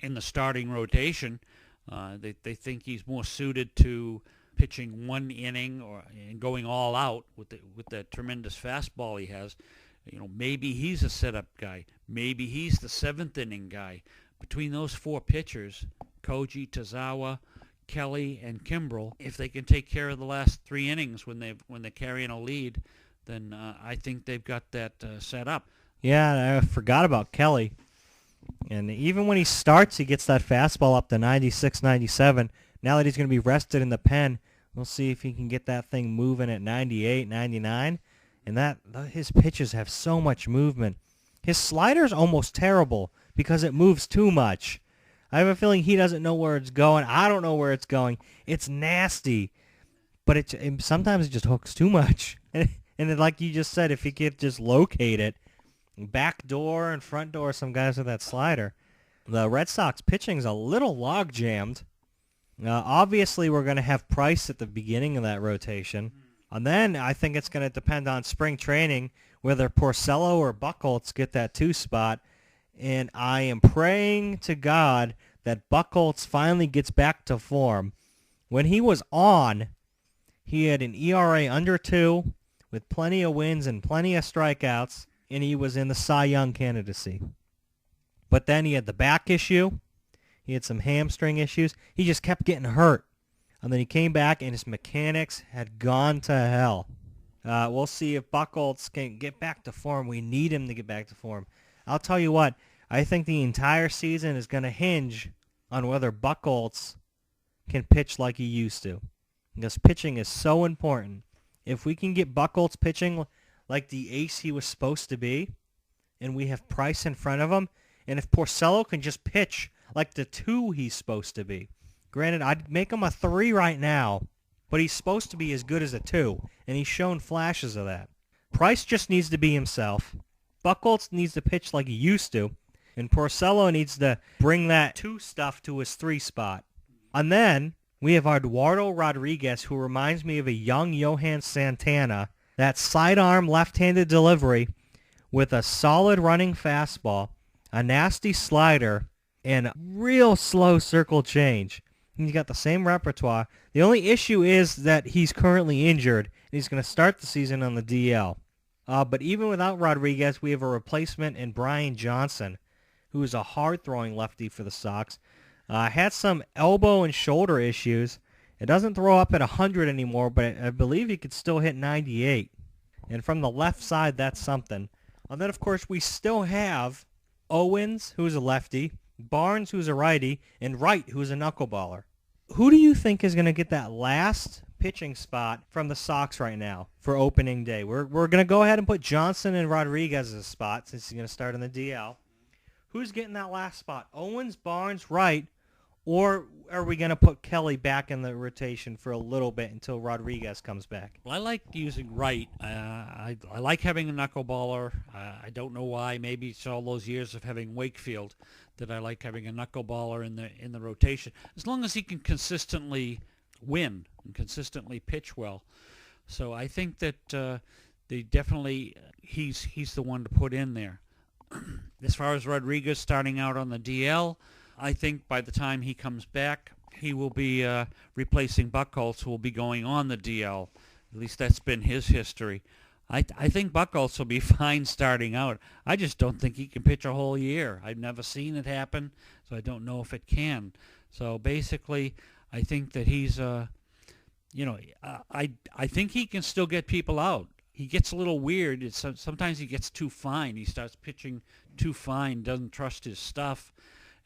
in the starting rotation. They think he's more suited to pitching one inning and going all out with that tremendous fastball he has. Maybe he's a setup guy. Maybe he's the seventh inning guy. Between those four pitchers, Koji, Tazawa, Kelly, and Kimbrel, if they can take care of the last three innings when they're carrying a lead, then I think they've got that set up. Yeah, I forgot about Kelly. And even when he starts, he gets that fastball up to 96, 97. Now that he's going to be rested in the pen, we'll see if he can get that thing moving at 98, 99. And his pitches have so much movement. His slider's almost terrible because it moves too much. I have a feeling he doesn't know where it's going. I don't know where it's going. It's nasty, but sometimes it just hooks too much. And like you just said, if he could just locate it, back door and front door, some guys with that slider. The Red Sox pitching's a little log jammed. Obviously, we're going to have Price at the beginning of that rotation. And then I think it's going to depend on spring training, whether Porcello or Buchholz get that 2 spot. And I am praying to God that Buchholz finally gets back to form. When he was on, he had an ERA under 2 with plenty of wins and plenty of strikeouts, and he was in the Cy Young candidacy. But then he had the back issue. He had some hamstring issues. He just kept getting hurt. And then he came back, and his mechanics had gone to hell. We'll see if Buchholz can get back to form. We need him to get back to form. I'll tell you what, I think the entire season is going to hinge on whether Buchholz can pitch like he used to. Because pitching is so important. If we can get Buchholz pitching like the ace he was supposed to be, and we have Price in front of him, and if Porcello can just pitch like the 2 he's supposed to be. Granted, I'd make him a 3 right now, but he's supposed to be as good as a 2, and he's shown flashes of that. Price just needs to be himself. Buchholz needs to pitch like he used to, and Porcello needs to bring that 2 stuff to his 3 spot. And then we have Eduardo Rodriguez, who reminds me of a young Johan Santana, that sidearm left-handed delivery with a solid running fastball, a nasty slider, and real slow circle change. He's got the same repertoire. The only issue is that he's currently injured, and he's going to start the season on the DL. But even without Rodriguez, we have a replacement in Brian Johnson, who is a hard-throwing lefty for the Sox. Had some elbow and shoulder issues. It doesn't throw up at 100 anymore, but I believe he could still hit 98. And from the left side, that's something. And then, of course, we still have Owens, who's a lefty, Barnes, who's a righty, and Wright, who's a knuckleballer. Who do you think is going to get that last pitching spot from the Sox right now for opening day? We're going to go ahead and put Johnson and Rodriguez's spot since he's going to start in the DL. Who's getting that last spot? Owens, Barnes, Wright, or are we going to put Kelly back in the rotation for a little bit until Rodriguez comes back? Well, I like using Wright. I like having a knuckleballer. I don't know why. Maybe it's all those years of having Wakefield that I like having a knuckleballer in the rotation. As long as he can consistently win and consistently pitch well. So I think that they definitely he's the one to put in there. As far as Rodriguez starting out on the DL, I think by the time he comes back, he will be replacing Buchholz, who will be going on the DL. At least that's been his history. I think Buchholz will be fine starting out. I just don't think he can pitch a whole year. I've never seen it happen, so I don't know if it can. So basically, I think that he's, I think he can still get people out. He gets a little weird. Sometimes he gets too fine. He starts pitching too fine, doesn't trust his stuff.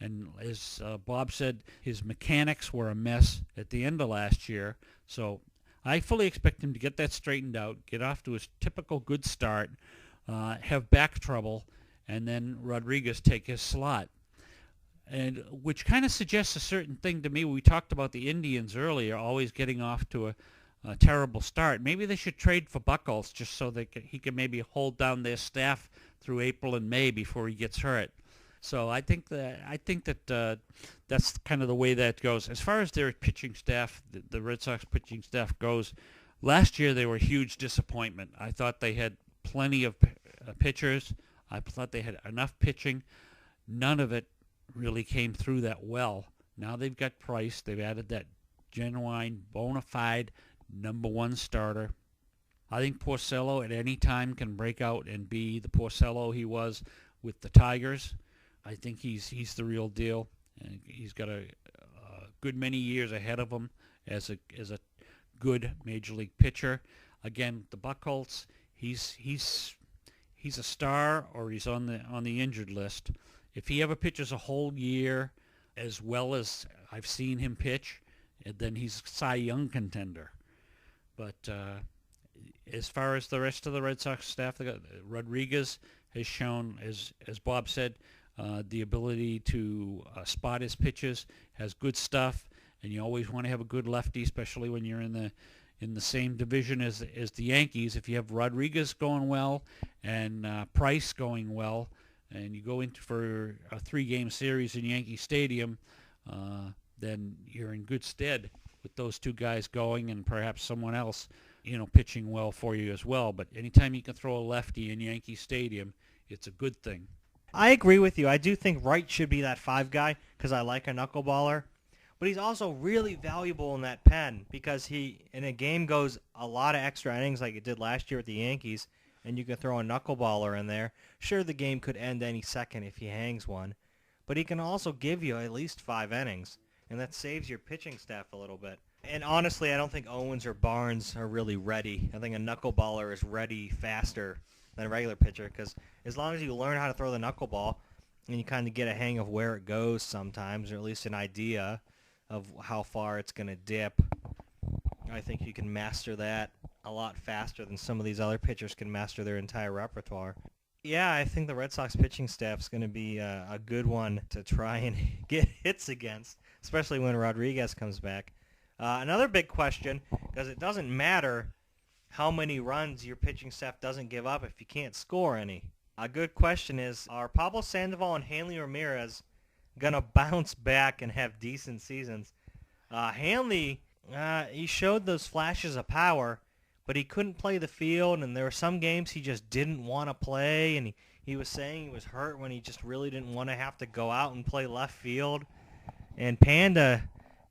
And as Bob said, his mechanics were a mess at the end of last year. So I fully expect him to get that straightened out, get off to his typical good start, have back trouble, and then Rodriguez take his slot. And which kind of suggests a certain thing to me. We talked about the Indians earlier, always getting off to a terrible start. Maybe they should trade for Buchholz just so he can maybe hold down their staff through April and May before he gets hurt. So I think that that's kind of the way that goes. As far as their pitching staff, the Red Sox pitching staff goes, last year they were a huge disappointment. I thought they had plenty of pitchers. I thought they had enough pitching. None of it really came through that well. Now they've got Price. They've added that genuine, bona fide number one starter. I think Porcello at any time can break out and be the Porcello he was with the Tigers. I think he's the real deal, and he's got a good many years ahead of him as a good major league pitcher. Again, the Buchholz, he's a star, or he's on the injured list. If he ever pitches a whole year as well as I've seen him pitch, then he's a Cy Young contender. But as far as the rest of the Red Sox staff, Rodriguez has shown, as Bob said, the ability to spot his pitches, has good stuff, and you always want to have a good lefty, especially when you're in the same division as the Yankees. If you have Rodriguez going well and Price going well, and you go into for a 3-game series in Yankee Stadium, then you're in good stead with those two guys going, and perhaps someone else, pitching well for you as well. But anytime you can throw a lefty in Yankee Stadium, it's a good thing. I agree with you. I do think Wright should be that 5 guy because I like a knuckleballer. But he's also really valuable in that pen because he, in a game, goes a lot of extra innings like it did last year with the Yankees, and you can throw a knuckleballer in there. Sure, the game could end any second if he hangs one, but he can also give you at least 5 innings, and that saves your pitching staff a little bit. And honestly, I don't think Owens or Barnes are really ready. I think a knuckleballer is ready faster than a regular pitcher because as long as you learn how to throw the knuckleball and you kind of get a hang of where it goes sometimes, or at least an idea of how far it's going to dip, I think you can master that a lot faster than some of these other pitchers can master their entire repertoire. Yeah, I think the Red Sox pitching staff is going to be a good one to try and get hits against, especially when Rodriguez comes back. Another big question, because it doesn't matter how many runs your pitching staff doesn't give up if you can't score any. A good question is, are Pablo Sandoval and Hanley Ramirez going to bounce back and have decent seasons? Hanley, he showed those flashes of power, but he couldn't play the field, and there were some games he just didn't want to play, and he was saying he was hurt when he just really didn't want to have to go out and play left field. And Panda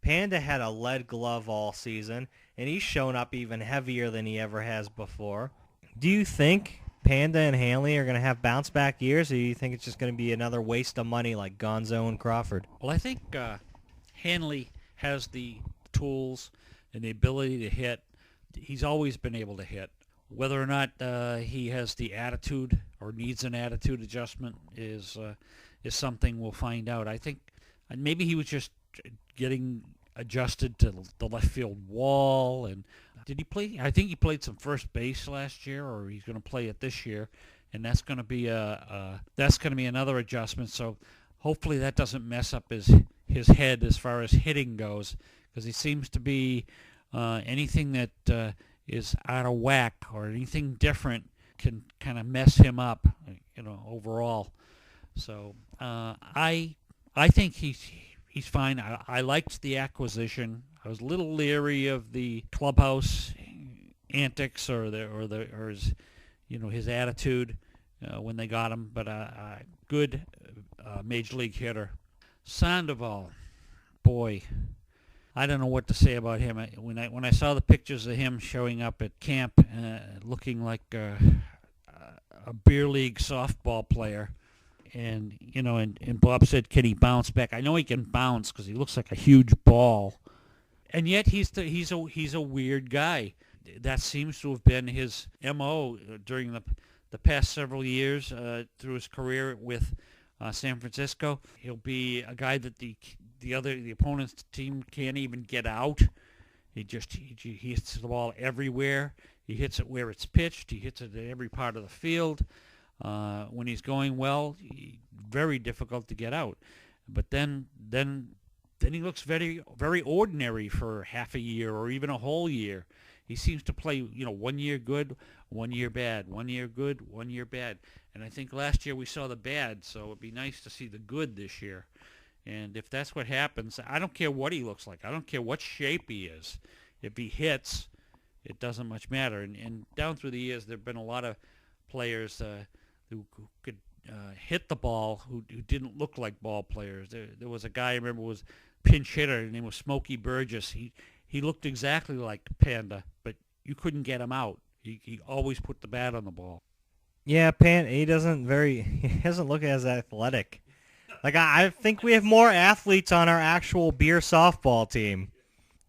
had a lead glove all season, and he's shown up even heavier than he ever has before. Do you think Panda and Hanley are going to have bounce-back years, or do you think it's just going to be another waste of money like Gonzo and Crawford? Well, I think Hanley has the tools and the ability to hit. He's always been able to hit. Whether or not he has the attitude or needs an attitude adjustment is something we'll find out. I think maybe he was just getting adjusted to the left field wall. And did he play? I think he played some first base last year, or he's going to play it this year, and that's going to be another adjustment. So hopefully that doesn't mess up his head as far as hitting goes, because he seems to be anything that is out of whack or anything different can kind of mess him up, overall. So I think he's fine. I liked the acquisition. I was a little leery of the clubhouse antics or his attitude when they got him, but good major league hitter. Sandoval, boy, I don't know what to say about him. When I saw the pictures of him showing up at camp, looking like a beer league softball player. And and Bob said, can he bounce back? I know he can bounce because he looks like a huge ball, and yet he's a weird guy. That seems to have been his MO during the past several years through his career with San Francisco. He'll be a guy that the opponent's team can't even get out. He hits the ball everywhere. He hits it where it's pitched. He hits it at every part of the field. When he's going well, very difficult to get out. But then he looks very, very ordinary for half a year or even a whole year. He seems to play, 1 year good, 1 year bad, 1 year good, 1 year bad. And I think last year we saw the bad, so it'd be nice to see the good this year. And if that's what happens, I don't care what he looks like. I don't care what shape he is. If he hits, it doesn't much matter. And down through the years, there have been a lot of players who could hit the ball who didn't look like ball players. There was a guy I remember was pinch hitter. His name was Smokey Burgess. He looked exactly like Panda, but you couldn't get him out. He always put the bat on the ball. Yeah, he doesn't look as athletic. Like, I think we have more athletes on our actual beer softball team.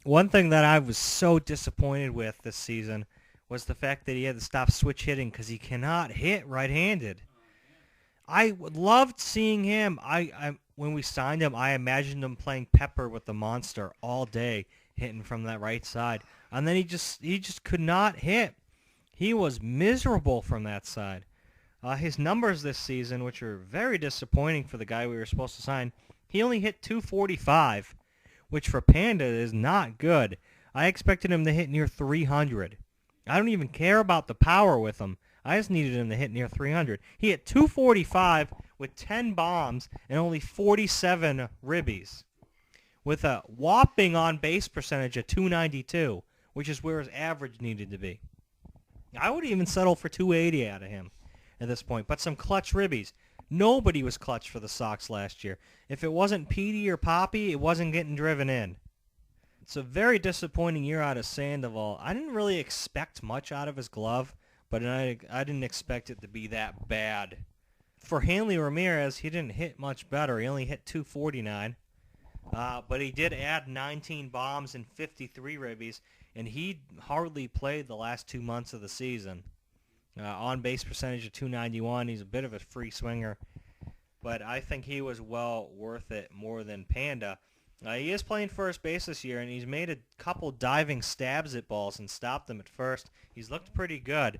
One thing that I was so disappointed with this season was the fact that he had to stop switch hitting because he cannot hit right-handed. I loved seeing him. When we signed him, I imagined him playing Pepper with the Monster all day, hitting from that right side. And then he just could not hit. He was miserable from that side. His numbers this season, which are very disappointing for the guy we were supposed to sign, he only hit .245, which for Panda is not good. I expected him to hit near 300. I don't even care about the power with him. I just needed him to hit near 300. He hit .245 with 10 bombs and only 47 ribbies, with a whopping on-base percentage of .292, which is where his average needed to be. I would even settle for .280 out of him at this point, but some clutch ribbies. Nobody was clutch for the Sox last year. If it wasn't Petey or Poppy, it wasn't getting driven in. It's a very disappointing year out of Sandoval. I didn't really expect much out of his glove, but I didn't expect it to be that bad. For Hanley Ramirez, he didn't hit much better. He only hit .249, but he did add 19 bombs and 53 ribbies, and he hardly played the last 2 months of the season. On-base percentage of .291. He's a bit of a free swinger, but I think he was well worth it more than Panda. He is playing first base this year, and he's made a couple diving stabs at balls and stopped them at first. He's looked pretty good,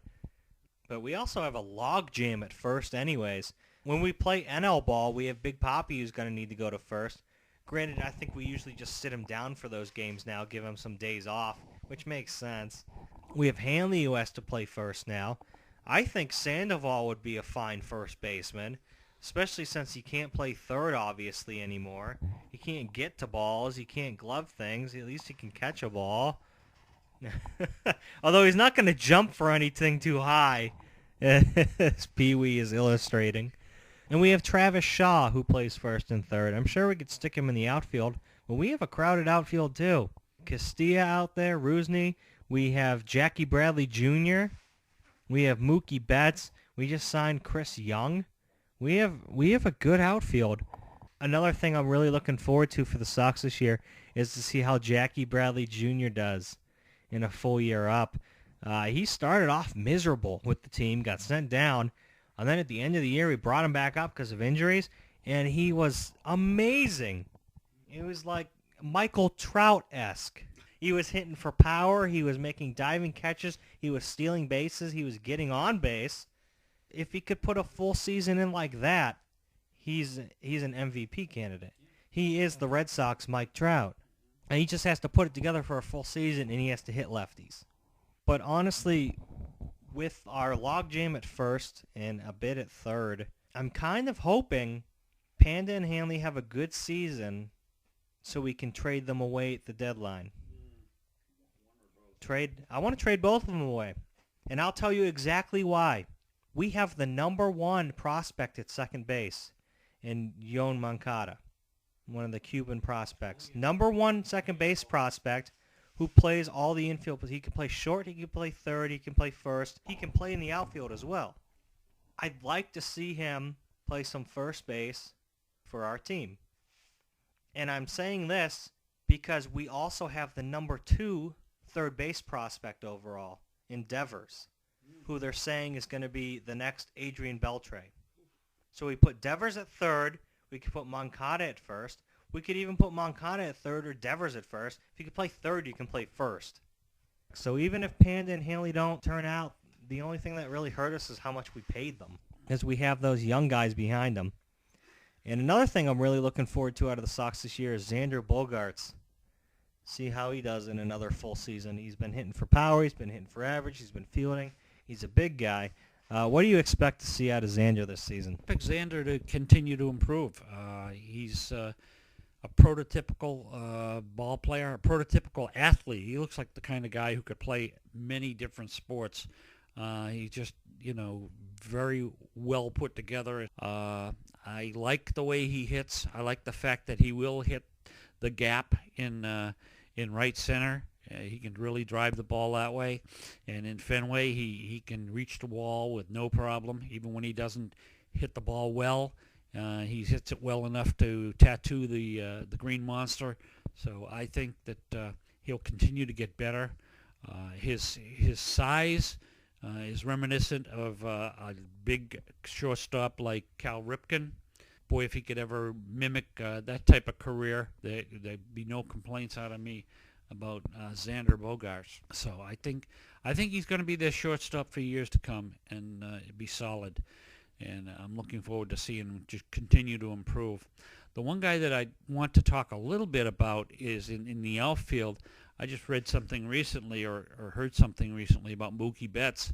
but we also have a log jam at first anyways. When we play NL ball, we have Big Poppy who's going to need to go to first. Granted, I think we usually just sit him down for those games now, give him some days off, which makes sense. We have Hanley who has to play first now. I think Sandoval would be a fine first baseman, especially since he can't play third, obviously, anymore. He can't get to balls. He can't glove things. At least he can catch a ball. Although he's not going to jump for anything too high, as Pee-wee is illustrating. And we have Travis Shaw, who plays first and third. I'm sure we could stick him in the outfield, but we have a crowded outfield, too. Castilla out there, Rusney. We have Jackie Bradley Jr., we have Mookie Betts. We just signed Chris Young. We have a good outfield. Another thing I'm really looking forward to for the Sox this year is to see how Jackie Bradley Jr. does in a full year up. He started off miserable with the team, got sent down, and then at the end of the year we brought him back up because of injuries, and he was amazing. It was like Michael Trout-esque. He was hitting for power. He was making diving catches. He was stealing bases. He was getting on base. If he could put a full season in like that, he's an MVP candidate. He is the Red Sox Mike Trout. And he just has to put it together for a full season, and he has to hit lefties. But honestly, with our logjam at first and a bit at third, I'm kind of hoping Panda and Hanley have a good season so we can trade them away at the deadline. I want to trade both of them away. And I'll tell you exactly why. We have the number one prospect at second base in Yoan Moncada, one of the Cuban prospects. Number one second base prospect who plays all the infield. He can play short, he can play third, he can play first. He can play in the outfield as well. I'd like to see him play some first base for our team. And I'm saying this because we also have the number two third base prospect overall in Devers, who they're saying is going to be the next Adrian Beltre. So we put Devers at third. We could put Moncada at first. We could even put Moncada at third or Devers at first. If you can play third, you can play first. So even if Panda and Hanley don't turn out, the only thing that really hurt us is how much we paid them, because we have those young guys behind them. And another thing I'm really looking forward to out of the Sox this year is Xander Bogaerts. See how he does in another full season. He's been hitting for power. He's been hitting for average. He's been fielding. He's a big guy. What do you expect to see out of Xander this season? I expect Xander to continue to improve. He's a prototypical ball player, a prototypical athlete. He looks like the kind of guy who could play many different sports. He's just, very well put together. I like the way he hits. I like the fact that he will hit the gap in right center. He can really drive the ball that way. And in Fenway, he can reach the wall with no problem, even when he doesn't hit the ball well. He hits it well enough to tattoo the Green Monster. So I think that he'll continue to get better. His size is reminiscent of a big shortstop like Cal Ripken. Boy, if he could ever mimic that type of career, there'd be no complaints out of me about Xander Bogaerts. So I think he's going to be their shortstop for years to come and be solid. And I'm looking forward to seeing him just continue to improve. The one guy that I want to talk a little bit about is in the outfield. I just read something recently or heard something recently about Mookie Betts.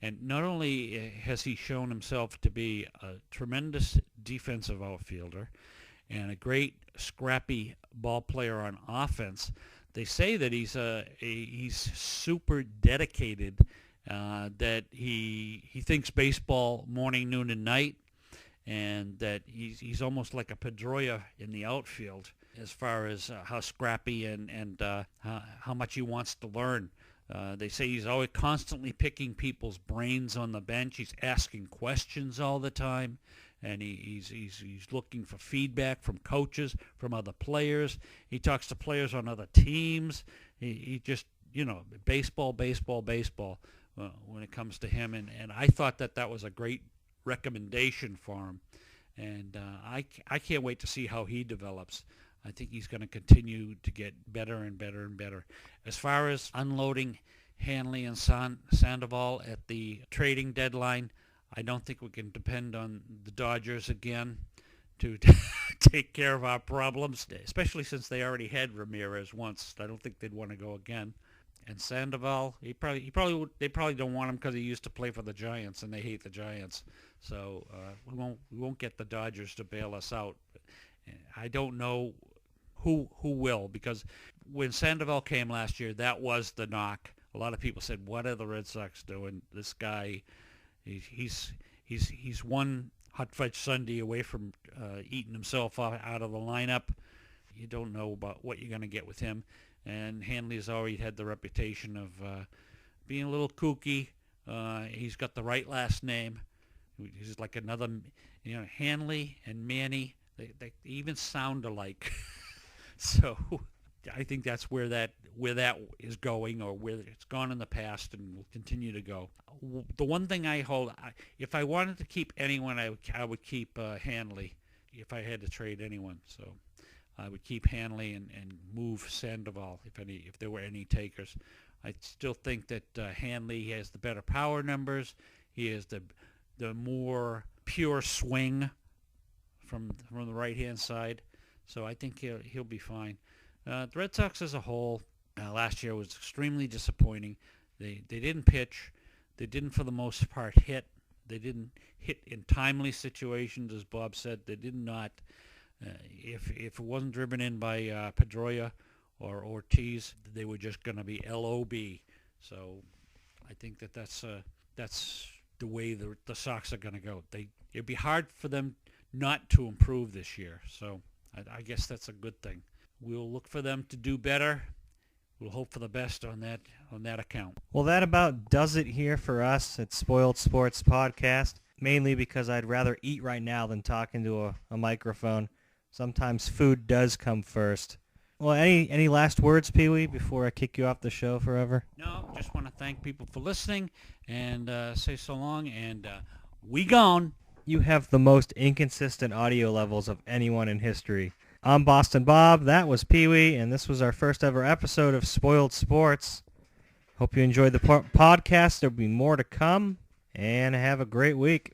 And not only has he shown himself to be a tremendous defensive outfielder and a great scrappy ball player on offense, they say that he's super dedicated, that he thinks baseball morning, noon, and night, and that he's almost like a Pedroia in the outfield as far as how scrappy and how much he wants to learn. They say he's always constantly picking people's brains on the bench. He's asking questions all the time, and he's looking for feedback from coaches, from other players. He talks to players on other teams. He just, baseball when it comes to him. And I thought that was a great recommendation for him. And I can't wait to see how he develops. I think he's going to continue to get better and better and better. As far as unloading Hanley and Sandoval at the trading deadline, I don't think we can depend on the Dodgers again to take care of our problems, especially since they already had Ramirez once. I don't think they'd want to go again. And Sandoval, they probably don't want him because he used to play for the Giants and they hate the Giants. So we won't get the Dodgers to bail us out. I don't know who will, because when Sandoval came last year, that was the knock. A lot of people said, "What are the Red Sox doing? This guy, he's one hot fudge sundae away from eating himself out of the lineup. You don't know about what you're going to get with him." And Hanley's already had the reputation of being a little kooky. He's got the right last name. He's like another, Hanley and Manny. They even sound alike. So I think that's where that is going, or where it's gone in the past and will continue to go. The one thing I hold, if I wanted to keep anyone, I would keep Hanley if I had to trade anyone. So I would keep Hanley and move Sandoval if there were any takers. I still think that Hanley has the better power numbers. He has the more pure swing from the right-hand side. So I think he'll be fine. The Red Sox as a whole last year was extremely disappointing. They didn't pitch. They didn't, for the most part, hit. They didn't hit in timely situations, as Bob said. They did not. If it wasn't driven in by Pedroia or Ortiz, they were just going to be LOB. So I think that's the way the Sox are going to go. It'd be hard for them not to improve this year. So I guess that's a good thing. We'll look for them to do better. We'll hope for the best on that account. Well, that about does it here for us at Spoiled Sports Podcast, mainly because I'd rather eat right now than talk into a microphone. Sometimes food does come first. Well, any last words, Pee-wee, before I kick you off the show forever? No, just want to thank people for listening and say so long, and we gone. You have the most inconsistent audio levels of anyone in history. I'm Boston Bob, that was Pee-wee, and this was our first ever episode of Spoiled Sports. Hope you enjoyed the podcast. There'll be more to come, and have a great week.